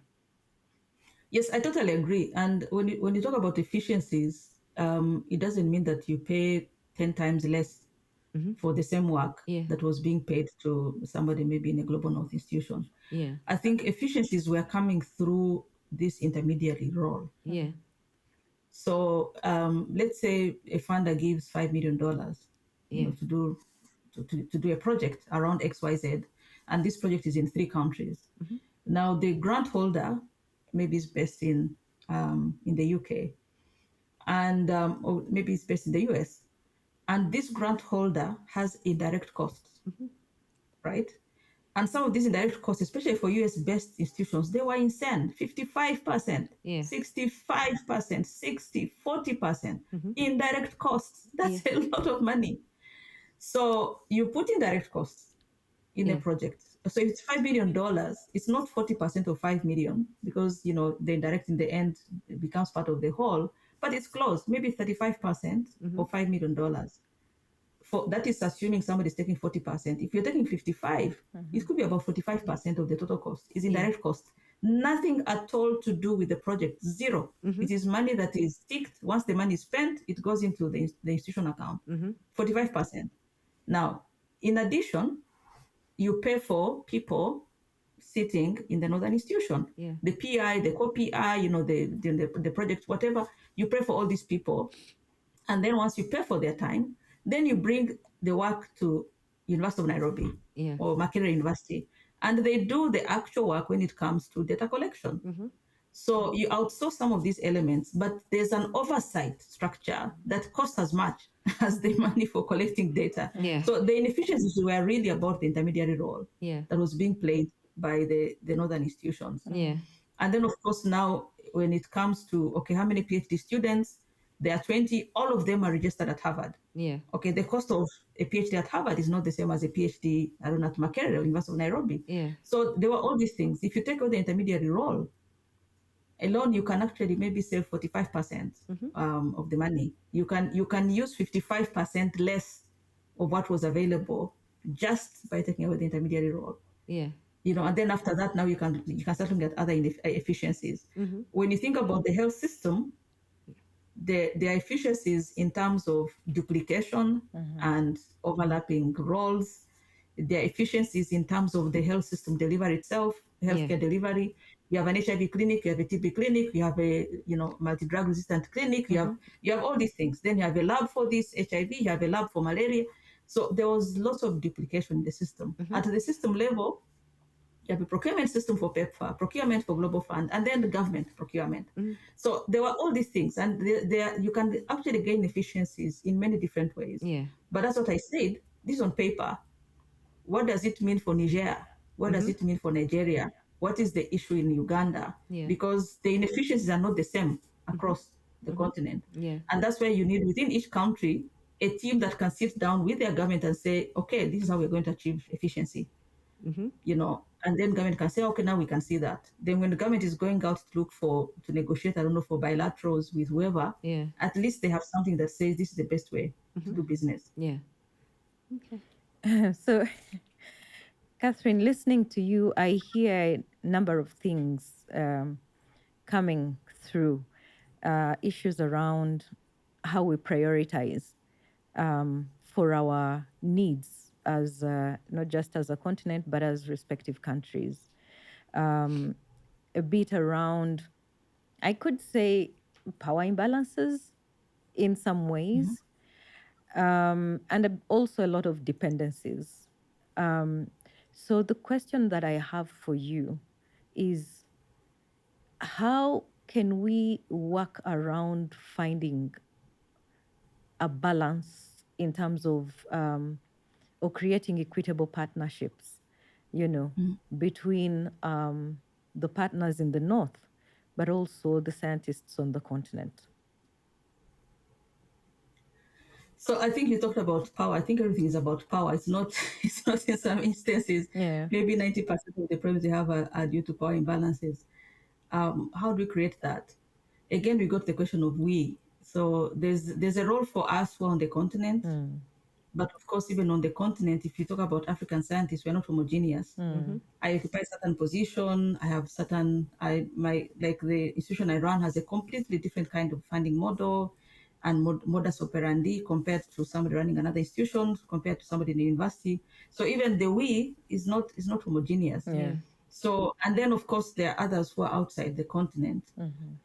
Yes, I totally agree. And when you talk about efficiencies, it doesn't mean that you pay 10 times less for the same work Yeah. that was being paid to somebody maybe in a global north institution. Yeah. I think efficiencies were coming through this intermediary role. Yeah. So let's say a funder gives $5 million, Yeah. to do a project around XYZ, and this project is in 3 countries. Now the grant holder maybe is based in the UK, and or maybe it's based in the US, and this grant holder has indirect costs, right? And some of these indirect costs, especially for US-based institutions, they were insane: 55%, Yeah. 65%, 60, 40% indirect costs. That's a lot of money. So you put indirect costs in a project. So it's $5 million. It's not 40% of 5 million, because the indirect in the end becomes part of the whole, but it's close, maybe 35% of $5 million. For that is assuming somebody's taking 40%. If you're taking 55, it could be about 45% of the total cost is indirect cost. Nothing at all to do with the project. Zero. It is money that is ticked. Once the money is spent, it goes into the institution account. 45%. Now, in addition, you pay for people sitting in the northern institution. Yeah. The PI, the co-PI, the project, whatever. You pay for all these people. And then once you pay for their time, then you bring the work to University of Nairobi or Makerere University, and they do the actual work when it comes to data collection. So you outsource some of these elements, but there's an oversight structure that costs as much as the money for collecting data. Yeah. So the inefficiencies were really about the intermediary role that was being played by the northern institutions. Yeah. And then, of course, now when it comes to, okay, how many PhD students? There are 20, all of them are registered at Harvard. Yeah. Okay, the cost of a PhD at Harvard is not the same as a PhD, I don't know, at Makerere or University of Nairobi. Yeah. So there were all these things. If you take out the intermediary role, alone you can actually maybe save 45% of the money. You can use 55% less of what was available just by taking away the intermediary role. Yeah. And then after that, now you can start looking at other efficiencies. When you think about the health system, there are efficiencies in terms of duplication and overlapping roles. There are efficiencies in terms of the health system delivery itself, healthcare delivery. You have an HIV clinic, you have a TB clinic, you have a multi-drug resistant clinic, you have all these things. Then you have a lab for this HIV, you have a lab for malaria. So there was lots of duplication in the system. At the system level, you have a procurement system for PEPFAR, procurement for Global Fund, and then the government procurement. So there were all these things, and you can actually gain efficiencies in many different ways. Yeah. But that's what I said. This is on paper. What does it mean for Niger? What does it mean for Nigeria? What is the issue in Uganda? Yeah. Because the inefficiencies are not the same across the continent. Yeah. And that's where you need, within each country, a team that can sit down with their government and say, okay, this is how we're going to achieve efficiency. And then government can say, okay, now we can see that. Then when the government is going out to negotiate, I don't know, for bilaterals with whoever, at least they have something that says this is the best way to do business. Yeah. Okay. So, Catherine, listening to you, I hear a number of things coming through, issues around how we prioritize for our needs as not just as a continent, but as respective countries. A bit around, I could say, power imbalances in some ways, and also a lot of dependencies. So the question that I have for you is, how can we work around finding a balance in terms of or creating equitable partnerships, between the partners in the north, but also the scientists on the continent? So I think you talked about power. I think everything is about power. It's not. It's not in some instances. Yeah. Maybe 90% of the problems you have are due to power imbalances. How do we create that? Again, we got the question of we. So there's a role for us who are on the continent, but of course, even on the continent, if you talk about African scientists, we're not homogeneous. I occupy certain position. I have certain. Like the institution I run has a completely different kind of funding model and modus operandi compared to somebody running another institution, compared to somebody in the university. So even the we is not homogeneous. Yeah. So, and then of course there are others who are outside the continent.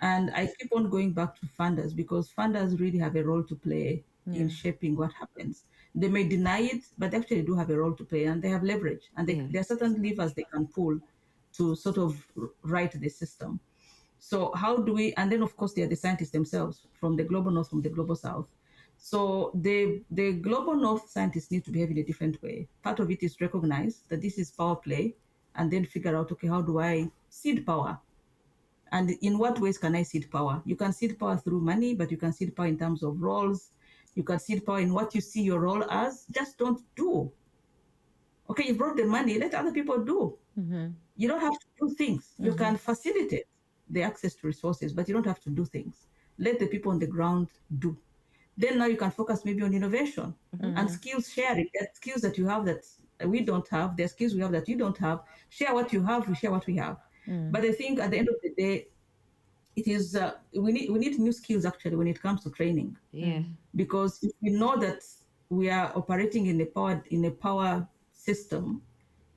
And I keep on going back to funders because funders really have a role to play in shaping what happens. They may deny it, but they actually do have a role to play, and they have leverage, and there are certain levers they can pull to sort of right the system. So how do we? And then of course they are the scientists themselves from the global north, from the global south. So the global north scientists need to behave in a different way. Part of it is recognize that this is power play, and then figure out, okay, how do I seed power? And in what ways can I seed power? You can seed power through money, but you can seed power in terms of roles. You can seed power in what you see your role as. Just don't do. Okay, you brought the money, let other people do. You don't have to do things. You can facilitate the access to resources, but you don't have to do things. Let the people on the ground do. Then now you can focus maybe on innovation and skills sharing. There are skills that you have that we don't have. There are skills we have that you don't have. Share what you have. We share what we have. But I think at the end of the day, it is we need new skills actually when it comes to training. Yeah. Because if we know that we are operating in a power system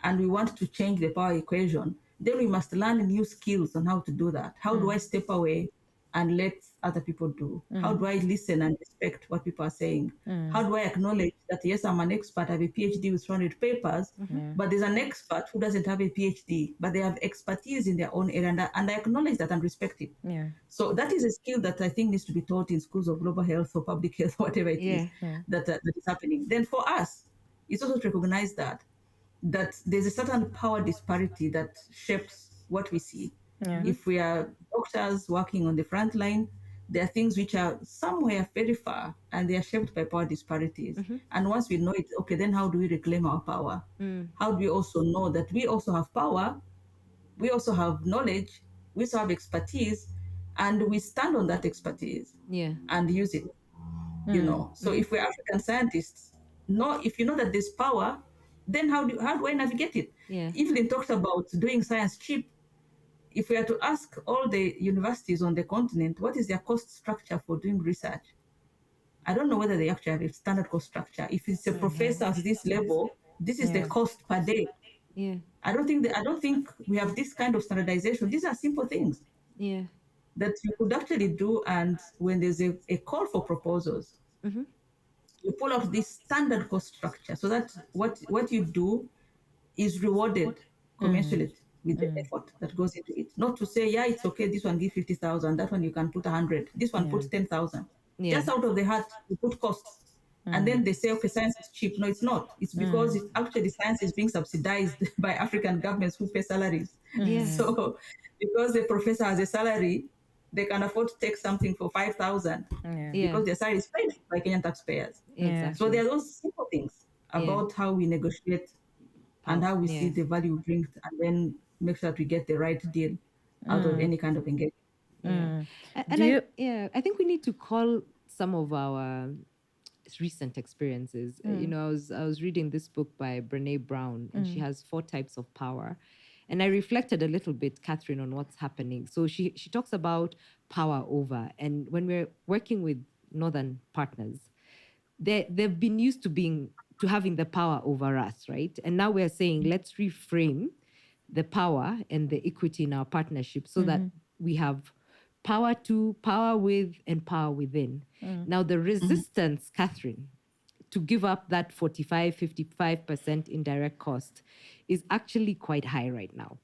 and we want to change the power equation, then we must learn new skills on how to do that. How do I step away and let other people do? How do I listen and respect what people are saying? How do I acknowledge that, yes, I'm an expert, I have a PhD with 200 papers, but there's an expert who doesn't have a PhD, but they have expertise in their own area, and I acknowledge that and respect it. Yeah. So that is a skill that I think needs to be taught in schools of global health or public health, whatever it is that is happening. Then for us, it's also to recognize that there's a certain power disparity that shapes what we see. If we are doctors working on the front line, there are things which are somewhere very far and they are shaped by power disparities. And once we know it, okay, then how do we reclaim our power? How do we also know that we also have power, we also have knowledge, we also have expertise, and we stand on that expertise and use it? So if we're African scientists, if you know that there's power, then how do I navigate it? Evelyn talked about doing science cheap. If we are to ask all the universities on the continent what is their cost structure for doing research, I don't know whether they actually have a standard cost structure. If it's a professor at this level, this is the cost per day. I don't think we have this kind of standardization. These are simple things that you could actually do, and when there's a call for proposals, you pull out this standard cost structure so that what you do is rewarded commensurate with the effort that goes into it. Not to say, yeah, it's okay, this one give 50,000, that one you can put 100, this one put 10,000. Just out of the heart, you put costs. And then they say, okay, science is cheap. No, it's not. It's because actually science is being subsidized by African governments who pay salaries. So because the professor has a salary, they can afford to take something for 5,000 because their salary is paid by Kenyan taxpayers. So there are those simple things about how we negotiate and how we see the value we bring, and then make sure that we get the right deal out of any kind of engagement. I think we need to call some of our recent experiences. I was reading this book by Brene Brown, and she has 4 types of power. And I reflected a little bit, Catherine, on what's happening. So she talks about power over. And when we're working with Northern partners, they've been used to having the power over us, right? And now we're saying, let's reframe the power and the equity in our partnership so that we have power to, power with, and power within. Now, the resistance, Catherine, to give up that 45, 55% indirect cost is actually quite high right now.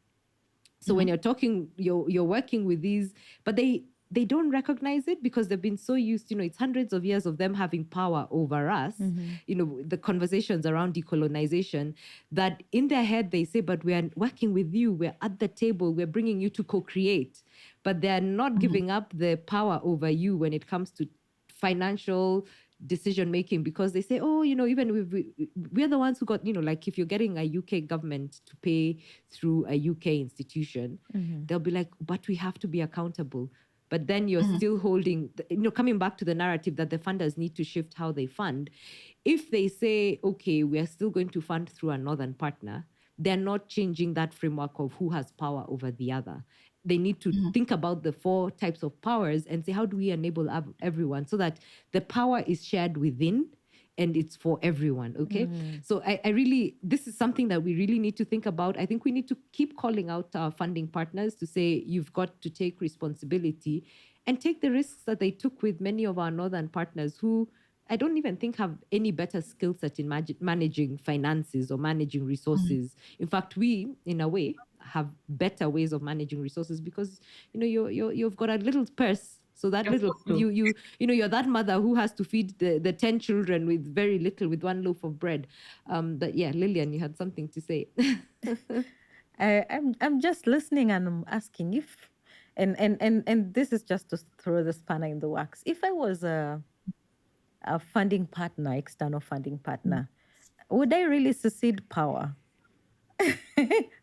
So when you're talking, you're working with these, but they don't recognize it because they've been so used, it's hundreds of years of them having power over us, the conversations around decolonization, that in their head they say, but we are working with you, we're at the table, we're bringing you to co-create. But they're not giving up the power over you when it comes to financial decision making, because they say, oh, even if we're the ones who got, like if you're getting a UK government to pay through a UK institution, they'll be like, but we have to be accountable. But then you're still holding, coming back to the narrative that the funders need to shift how they fund. If they say, okay, we are still going to fund through a northern partner, they're not changing that framework of who has power over the other. They need to think about the 4 types of powers and say, how do we enable everyone so that the power is shared within and it's for everyone, okay? So I really, this is something that we really need to think about. I think we need to keep calling out our funding partners to say, you've got to take responsibility and take the risks that they took with many of our northern partners who I don't even think have any better skill set in managing finances or managing resources. In fact, we, in a way, have better ways of managing resources because you've got a little purse. So that That's little so true. you're that mother who has to feed the 10 children with very little, with 1 loaf of bread. But yeah, Lillian, you had something to say. I'm just listening and I'm asking if, and this is just to throw the spanner in the works. If I was a funding partner, external funding partner, would I really secede power?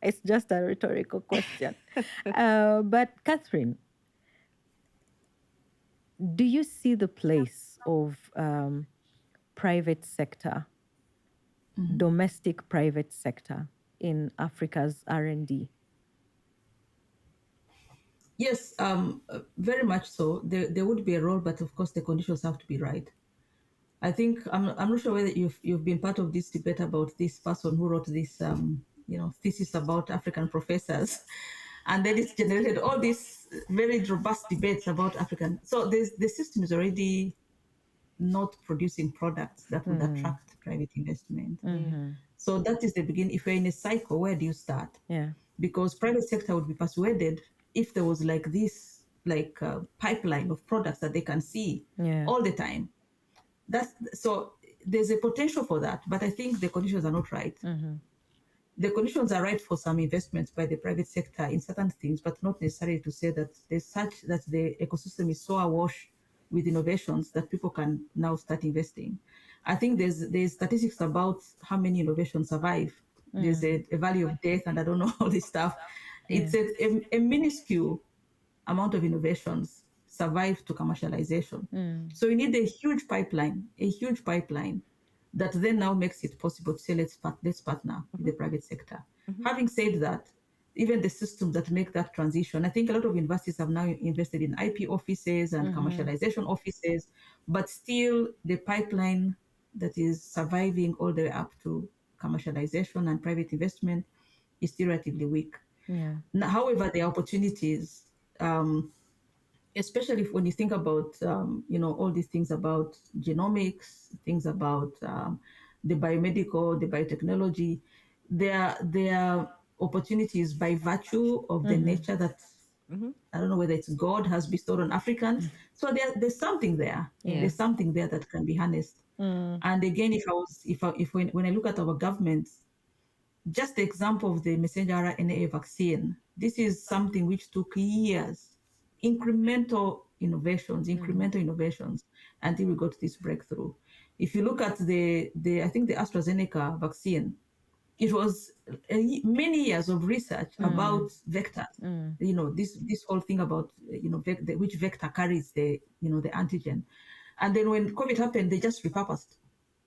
It's just a rhetorical question. But Catherine, do you see the place of private sector, domestic private sector in Africa's R&D? Yes, very much so. There would be a role, but of course the conditions have to be right. I think I'm not sure whether you've been part of this debate about this person who wrote this thesis about African professors, and then it's generated all these very robust debates about African. So the system is already not producing products that would attract private investment. So that is the beginning. If you're in a cycle, where do you start? Yeah. Because private sector would be persuaded if there was like this pipeline of products that they can see all the time. So there's a potential for that, but I think the conditions are not right. The conditions are right for some investments by the private sector in certain things, but not necessarily to say that there's such that the ecosystem is so awash with innovations that people can now start investing. I think there's statistics about how many innovations survive. There's a value of death, and I don't know all this stuff. It's a minuscule amount of innovations survive to commercialization. So you need a huge pipeline that then now makes it possible to say, let's partner with the private sector. Having said that, even the systems that make that transition, I think a lot of universities have now invested in IP offices and commercialization offices, but still the pipeline that is surviving all the way up to commercialization and private investment is still relatively weak. Yeah. Now, however, there are opportunities, especially when you think about all these things about genomics, things about the biomedical, the biotechnology. There are opportunities by virtue of the nature that I don't know whether it's God has bestowed on Africans. So there's something there. There's something there that can be harnessed. And again, when I look at our governments, just the example of the messenger RNA vaccine, this is something which took years, incremental innovations, until we got this breakthrough. If you look at I think the AstraZeneca vaccine, it was many years of research about vectors. This whole thing about which vector carries the antigen, and then when COVID happened, they just repurposed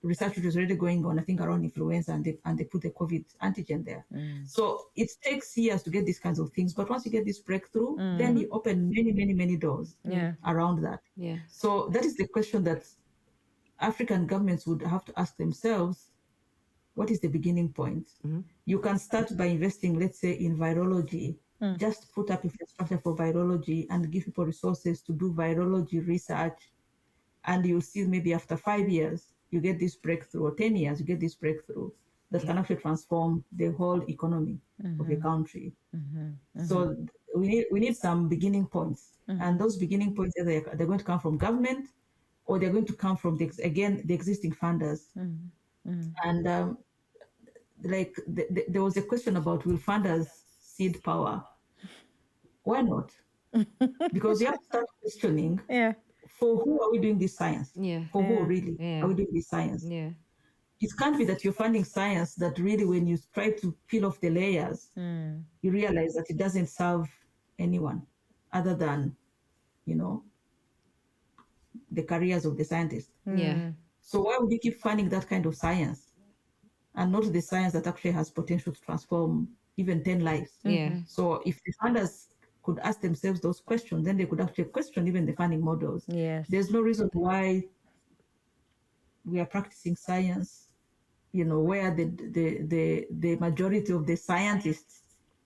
research which was already going on, I think, around influenza, and they put the COVID antigen there. So it takes years to get these kinds of things, but once you get this breakthrough, then you open many doors around that. Yeah. So that is the question that African governments would have to ask themselves. What is the beginning point? You can start by investing, let's say, in virology. Just put up infrastructure for virology and give people resources to do virology research. And you'll see maybe after 5 years, you get this breakthrough, or 10 years, you get this breakthrough that can actually transform the whole economy of a country. So we need some beginning points. And those beginning points, they're going to come from government, or they're going to come from, the existing funders. And there was a question about, will funders cede power? Why not? Because you have to start questioning for who are we doing this science? Yeah. For who Yeah. really Yeah. are we doing this science? Yeah. It can't be that you're funding science that really, when you try to peel off the layers, you realize that it doesn't serve anyone other than, you know, the careers of the scientists. Yeah. So why would you keep funding that kind of science and not the science that actually has potential to transform even 10 lives? Yeah. So if the funders could ask themselves those questions, then they could actually question even the funding models. Yes. There's no reason why we are practicing science, where the majority of the scientists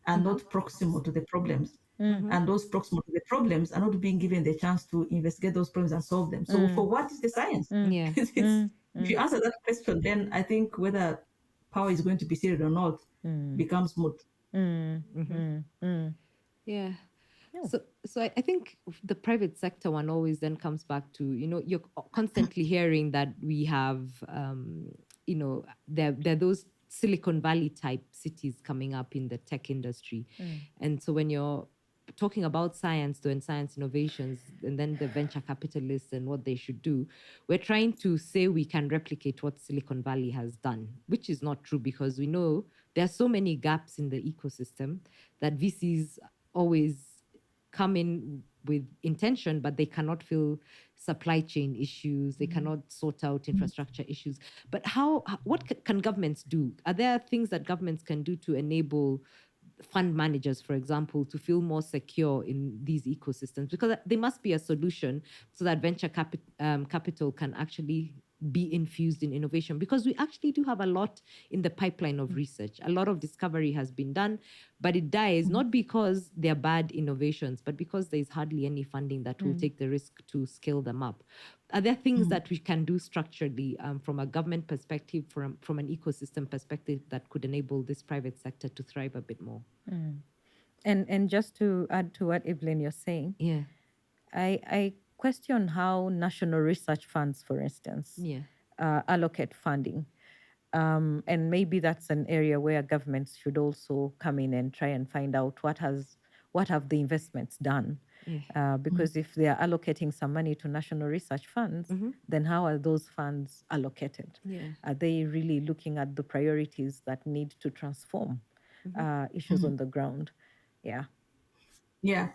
are not proximal to the problems. And those proximal to the problems are not being given the chance to investigate those problems and solve them. So for what is the science? Yeah. If you answer that question, then I think whether power is going to be seated or not becomes moot. Yeah. So I think the private sector one always then comes back to, you're constantly hearing that we have, there are those Silicon Valley type cities coming up in the tech industry. And so when you're talking about science and science innovations, and then the venture capitalists and what they should do, we're trying to say we can replicate what Silicon Valley has done, which is not true, because we know there are so many gaps in the ecosystem that VCs always come in with intention, but they cannot fill supply chain issues. They cannot sort out infrastructure issues. But what can governments do? Are there things that governments can do to enable fund managers, for example, to feel more secure in these ecosystems? Because there must be a solution so that venture capital can actually be infused in innovation, because we actually do have a lot in the pipeline of research. A lot of discovery has been done, but it dies not because they're bad innovations, but because there's hardly any funding that will take the risk to scale them up. Are there things that we can do structurally from a government perspective, from an ecosystem perspective, that could enable this private sector to thrive a bit more? And just to add to what Evelyn you're saying, Yeah. I question how national research funds, for instance, Yeah. allocate funding. And maybe that's an area where governments should also come in and try and find out what have the investments done. Because if they are allocating some money to national research funds, then how are those funds allocated? Yeah. Are they really looking at the priorities that need to transform issues on the ground? Yeah. Yeah.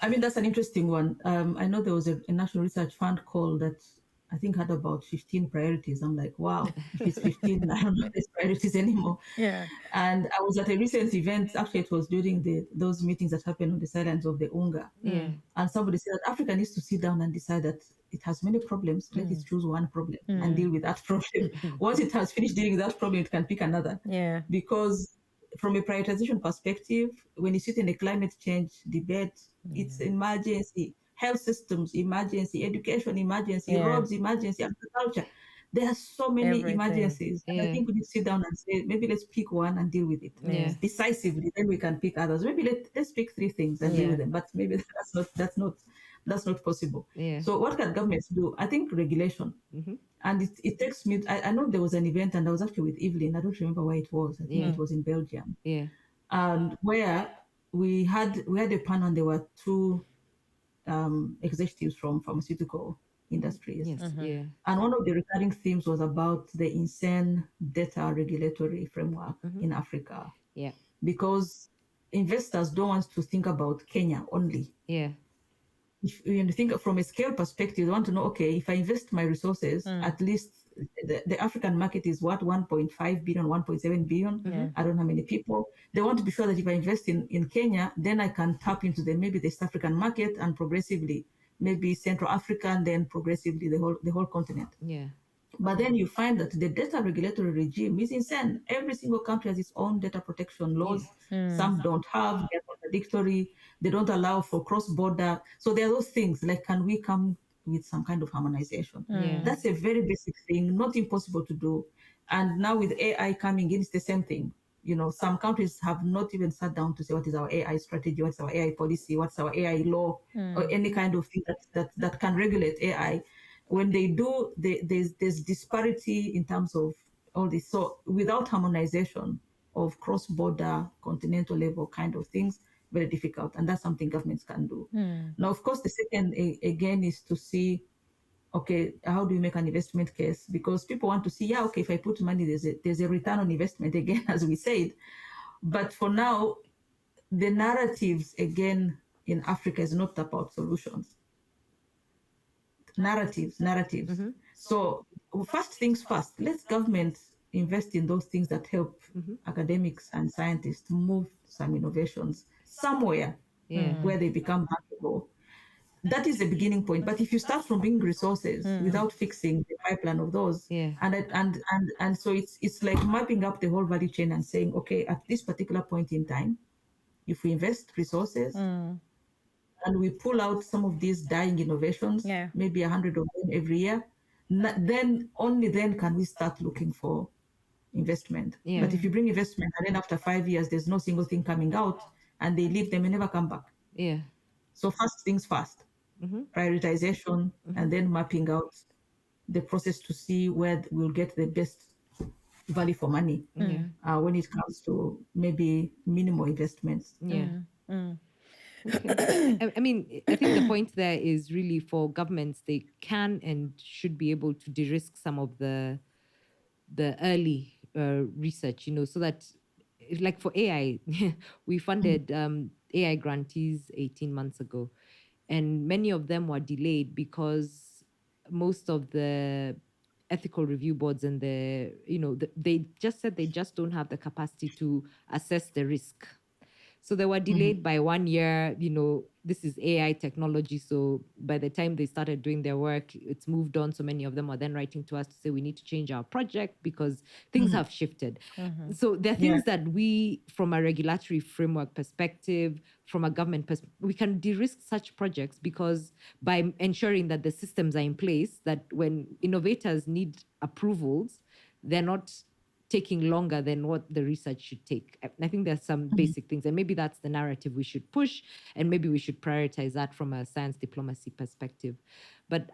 I mean, that's an interesting one. I know there was a National Research Fund call that I think had about 15 priorities. I'm like, wow, if it's 15, I don't know if there's priorities anymore. Yeah. And I was at a recent event, actually it was during those meetings that happened on the sidelines of the UNGA. Yeah. And somebody said that Africa needs to sit down and decide that it has many problems. Let it choose one problem and deal with that problem. Once it has finished dealing with that problem, it can pick another. Yeah. Because from a prioritization perspective, when you sit in a climate change debate, it's emergency, health systems, emergency, education, emergency, roads, emergency, agriculture. There are so many Everything. emergencies. And I think we need to sit down and say, maybe let's pick one and deal with it decisively. Then we can pick others. Maybe let's pick 3 things and deal with them. But maybe that's not possible. Yeah. So what can governments do? I think regulation. And it takes me. I know there was an event, and I was actually with Evelyn. I don't remember where it was. I think it was in Belgium. Yeah. And where we had a panel, and there were 2 executives from pharmaceutical industries. Yes. Yeah. And one of the recurring themes was about the insane data regulatory framework in Africa. Yeah. Because investors don't want to think about Kenya only. Yeah. If you think from a scale perspective, they want to know, okay, if I invest my resources, at least the African market is what, 1.5 billion, 1.7 billion. I don't know how many people. They want to be sure that if I invest in Kenya, then I can tap into maybe the East African market, and progressively maybe Central Africa, and then progressively the whole continent. Yeah. But then you find that the data regulatory regime is insane. Every single country has its own data protection laws. Some don't have, they're contradictory, they don't allow for cross-border. So there are those things, like, can we come with some kind of harmonization? That's a very basic thing, not impossible to do. And now with AI coming in, it's the same thing. Some countries have not even sat down to say, what is our AI strategy, what's our AI policy, what's our AI law, or any kind of thing that can regulate AI. When they do, there's disparity in terms of all this. So without harmonization of cross-border, continental level kind of things, very difficult, and that's something governments can do. Now, of course, the second again is to see, okay, how do you make an investment case? Because people want to see, yeah, okay, if I put money, there's a return on investment again, as we said. But for now, the narratives again in Africa is not about solutions. Narratives. So first things first, let's government invest in those things that help academics and scientists to move some innovations somewhere where they become bankable. That is the beginning point. But if you start from bringing resources without fixing the pipeline of those, and so it's like mapping up the whole value chain and saying, okay, at this particular point in time, if we invest resources and we pull out some of these dying innovations, maybe 100 of them every year, then only then can we start looking for investment. But if you bring investment and then after 5 years there's no single thing coming out and they leave, them and never come back. So first things first, prioritization, and then mapping out the process to see where we'll get the best value for money when it comes to maybe minimal investments. Okay. I mean, I think the point there is really for governments, they can and should be able to de-risk some of the early research, so that, like for AI, we funded AI grantees 18 months ago, and many of them were delayed because most of the ethical review boards and they just said they just don't have the capacity to assess the risk. So they were delayed by 1 year. This is AI technology. So by the time they started doing their work, it's moved on. So many of them are then writing to us to say we need to change our project because things have shifted. So there are things that we, from a regulatory framework perspective, from a government perspective, we can de-risk such projects because by ensuring that the systems are in place, that when innovators need approvals, they're not taking longer than what the research should take. I think there's some basic things, and maybe that's the narrative we should push, and maybe we should prioritize that from a science diplomacy perspective. But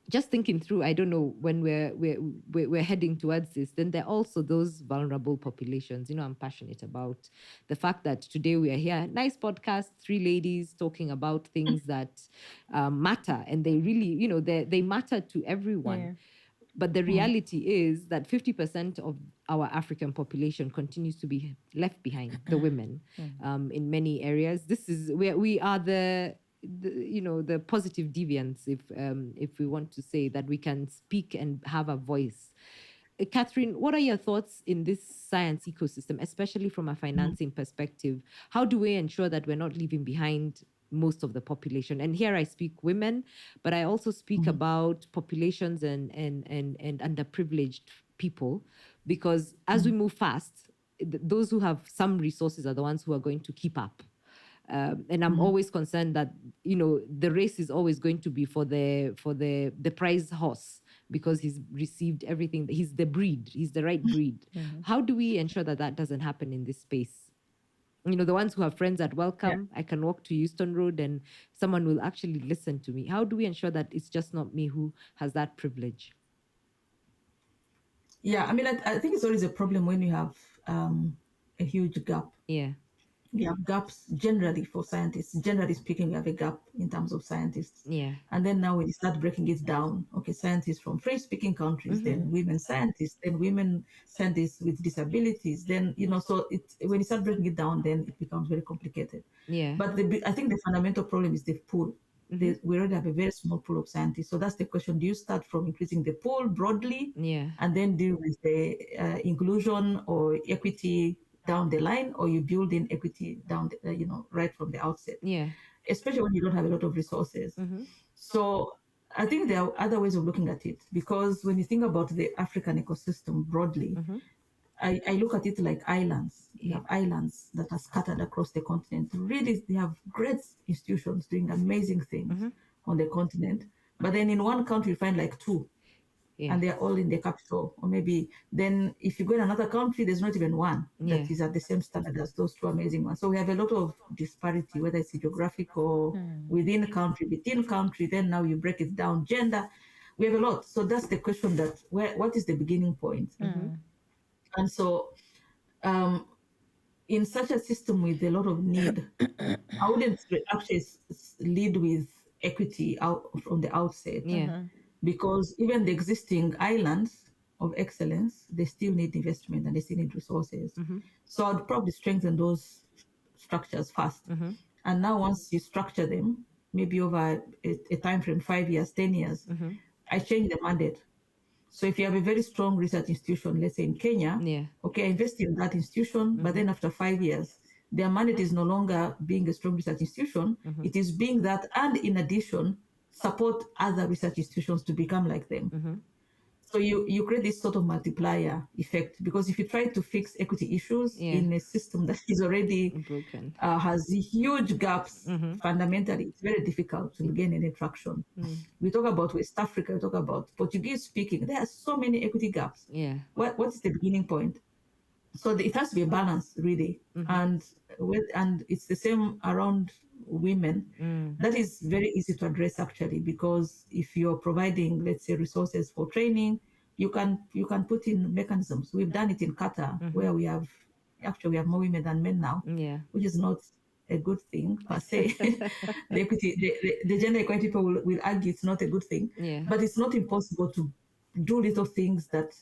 just thinking through, I don't know, when we're heading towards this, then there are also those vulnerable populations. I'm passionate about the fact that today we are here, nice podcast, 3 ladies talking about things that matter, and they really, they matter to everyone. But the reality is that 50% of our African population continues to be left behind, the women, in many areas. This is where we are the positive deviants, if we want to say that we can speak and have a voice. Catherine, what are your thoughts in this science ecosystem, especially from a financing perspective? How do we ensure that we're not leaving behind most of the population? And here I speak women, but I also speak about populations and underprivileged people, because as we move fast, those who have some resources are the ones who are going to keep up. And I'm always concerned that the race is always going to be for the prize horse, because he's received everything. He's the breed. He's the right breed. How do we ensure that that doesn't happen in this space? The ones who have friends at Welcome, I can walk to Euston Road and someone will actually listen to me. How do we ensure that it's just not me who has that privilege? Yeah, I mean, I think it's always a problem when you have a huge gap. We have gaps generally for scientists. Generally speaking, we have a gap in terms of scientists. And then now when you start breaking it down, okay, scientists from French-speaking countries, then women scientists, then women scientists with disabilities, then, so when you start breaking it down, then it becomes very complicated. But I think the fundamental problem is the pool. We already have a very small pool of scientists. So that's the question. Do you start from increasing the pool broadly and then deal with the inclusion or equity down the line, or you build in equity down, right from the outset? Especially when you don't have a lot of resources. So I think there are other ways of looking at it, because when you think about the African ecosystem broadly, I look at it like islands. You have islands that are scattered across the continent. Really, they have great institutions doing amazing things on the continent. But then in one country, you find like 2. And they're all in the capital. Or maybe then if you go in another country, there's not even one that is at the same standard as those 2 amazing ones. So we have a lot of disparity, whether it's geographic or within country, then now you break it down, gender. We have a lot. So that's the question, that what is the beginning point? And so in such a system with a lot of need, I wouldn't actually lead with equity out from the outset. Yeah. Because even the existing islands of excellence, they still need investment and they still need resources. So I'd probably strengthen those structures first. And now once you structure them, maybe over a time frame, 5 years, 10 years, I change the mandate. So if you have a very strong research institution, let's say in Kenya, Yeah. okay, I invest in that institution, but then after 5 years, their mandate is no longer being a strong research institution. It is being that, and in addition, support other research institutions to become like them. So you create this sort of multiplier effect, because if you try to fix equity issues in a system that is already broken, has huge gaps, fundamentally, it's very difficult to gain any traction. We talk about West Africa, we talk about Portuguese speaking. There are so many equity gaps. Yeah. What's the beginning point? So it has to be a balance, really, and it's the same around women. That is very easy to address, actually, because if you're providing, let's say, resources for training, you can put in mechanisms. We've done it in Qatar, where we have more women than men now, which is not a good thing per se. the gender equality people will argue it's not a good thing, but it's not impossible to do little things that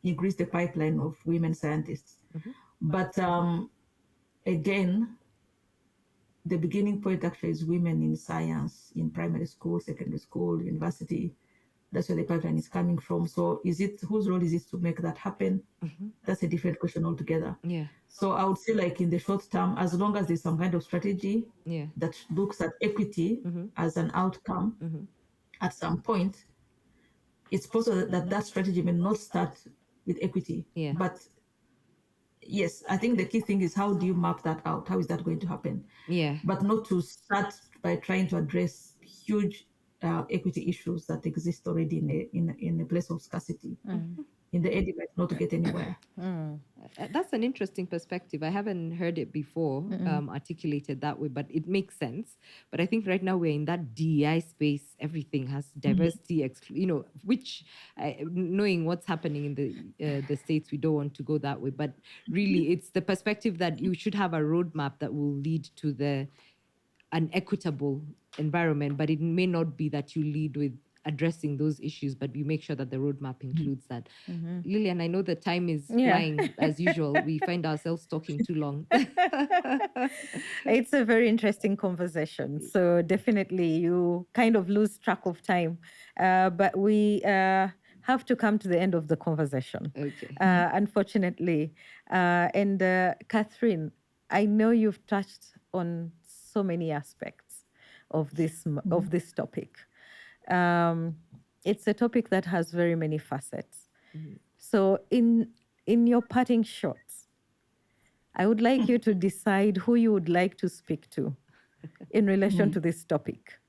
increase the pipeline of women scientists. But again, the beginning point actually is women in science in primary school, secondary school, university. That's where the pipeline is coming from. So whose role is it to make that happen? That's a different question altogether. Yeah. So I would say, like, in the short term, as long as there's some kind of strategy that looks at equity as an outcome at some point, it's possible that strategy may not start with equity. But yes, I think the key thing is, how do you map that out? How is that going to happen? Yeah. But not to start by trying to address huge equity issues that exist already in a place of scarcity. In the end, it might not get anywhere. That's an interesting perspective. I haven't heard it before articulated that way, but it makes sense. But I think right now we're in that DEI space. Everything has diversity, which knowing what's happening in the States, we don't want to go that way. But really, it's the perspective that you should have a roadmap that will lead to an equitable environment, but it may not be that you lead with addressing those issues, but you make sure that the roadmap includes that. Lillian, I know the time is flying as usual. We find ourselves talking too long. It's a very interesting conversation. So definitely you kind of lose track of time. But we have to come to the end of the conversation. Okay. Unfortunately. And Catherine, I know you've touched on so many aspects of this topic. It's a topic that has very many facets. So in your parting shots, I would like you to decide who you would like to speak to in relation to this topic,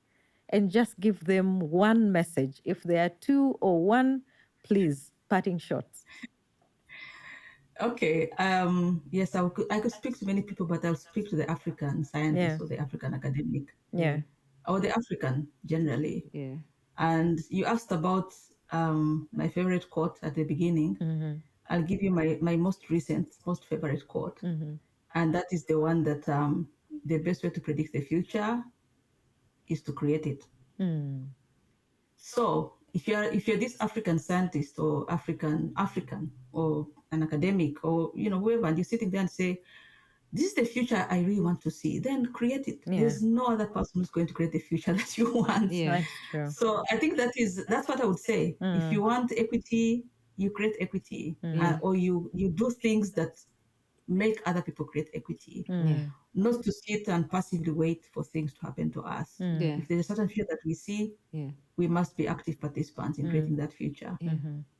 and just give them one message. If there are two or one, please, parting shots. Okay. Yes, I could speak to many people, but I'll speak to the African scientist or the African academic. Or the African generally. Yeah. And you asked about my favorite quote at the beginning. I'll give you my most favorite quote. And that is the one that the best way to predict the future is to create it. So if you're this African scientist or African or an academic or whoever, and you're sitting there and say, this is the future I really want to see, then create it. There's no other person who's going to create the future that you want. That's true. So I think that's what I would say. If you want equity, you create equity, or you do things that make other people create equity. Not to sit and passively wait for things to happen to us. If there's a certain future that we see, we must be active participants in creating that future.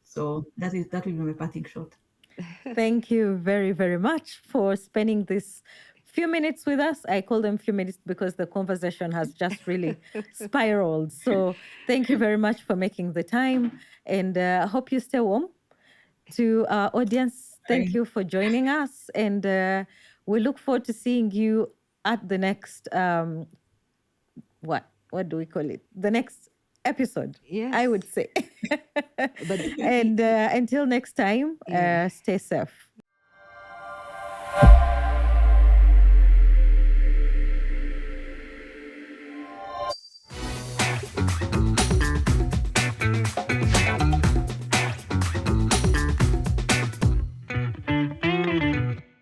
So that will be my parting shot. Thank you very, very much for spending this few minutes with us. I call them few minutes because the conversation has just really spiraled. So thank you very much for making the time, and I hope you stay warm. To our audience, thank you for joining us, and we look forward to seeing you at the next, what do we call it? The next episode, I would say. And until next time, stay safe.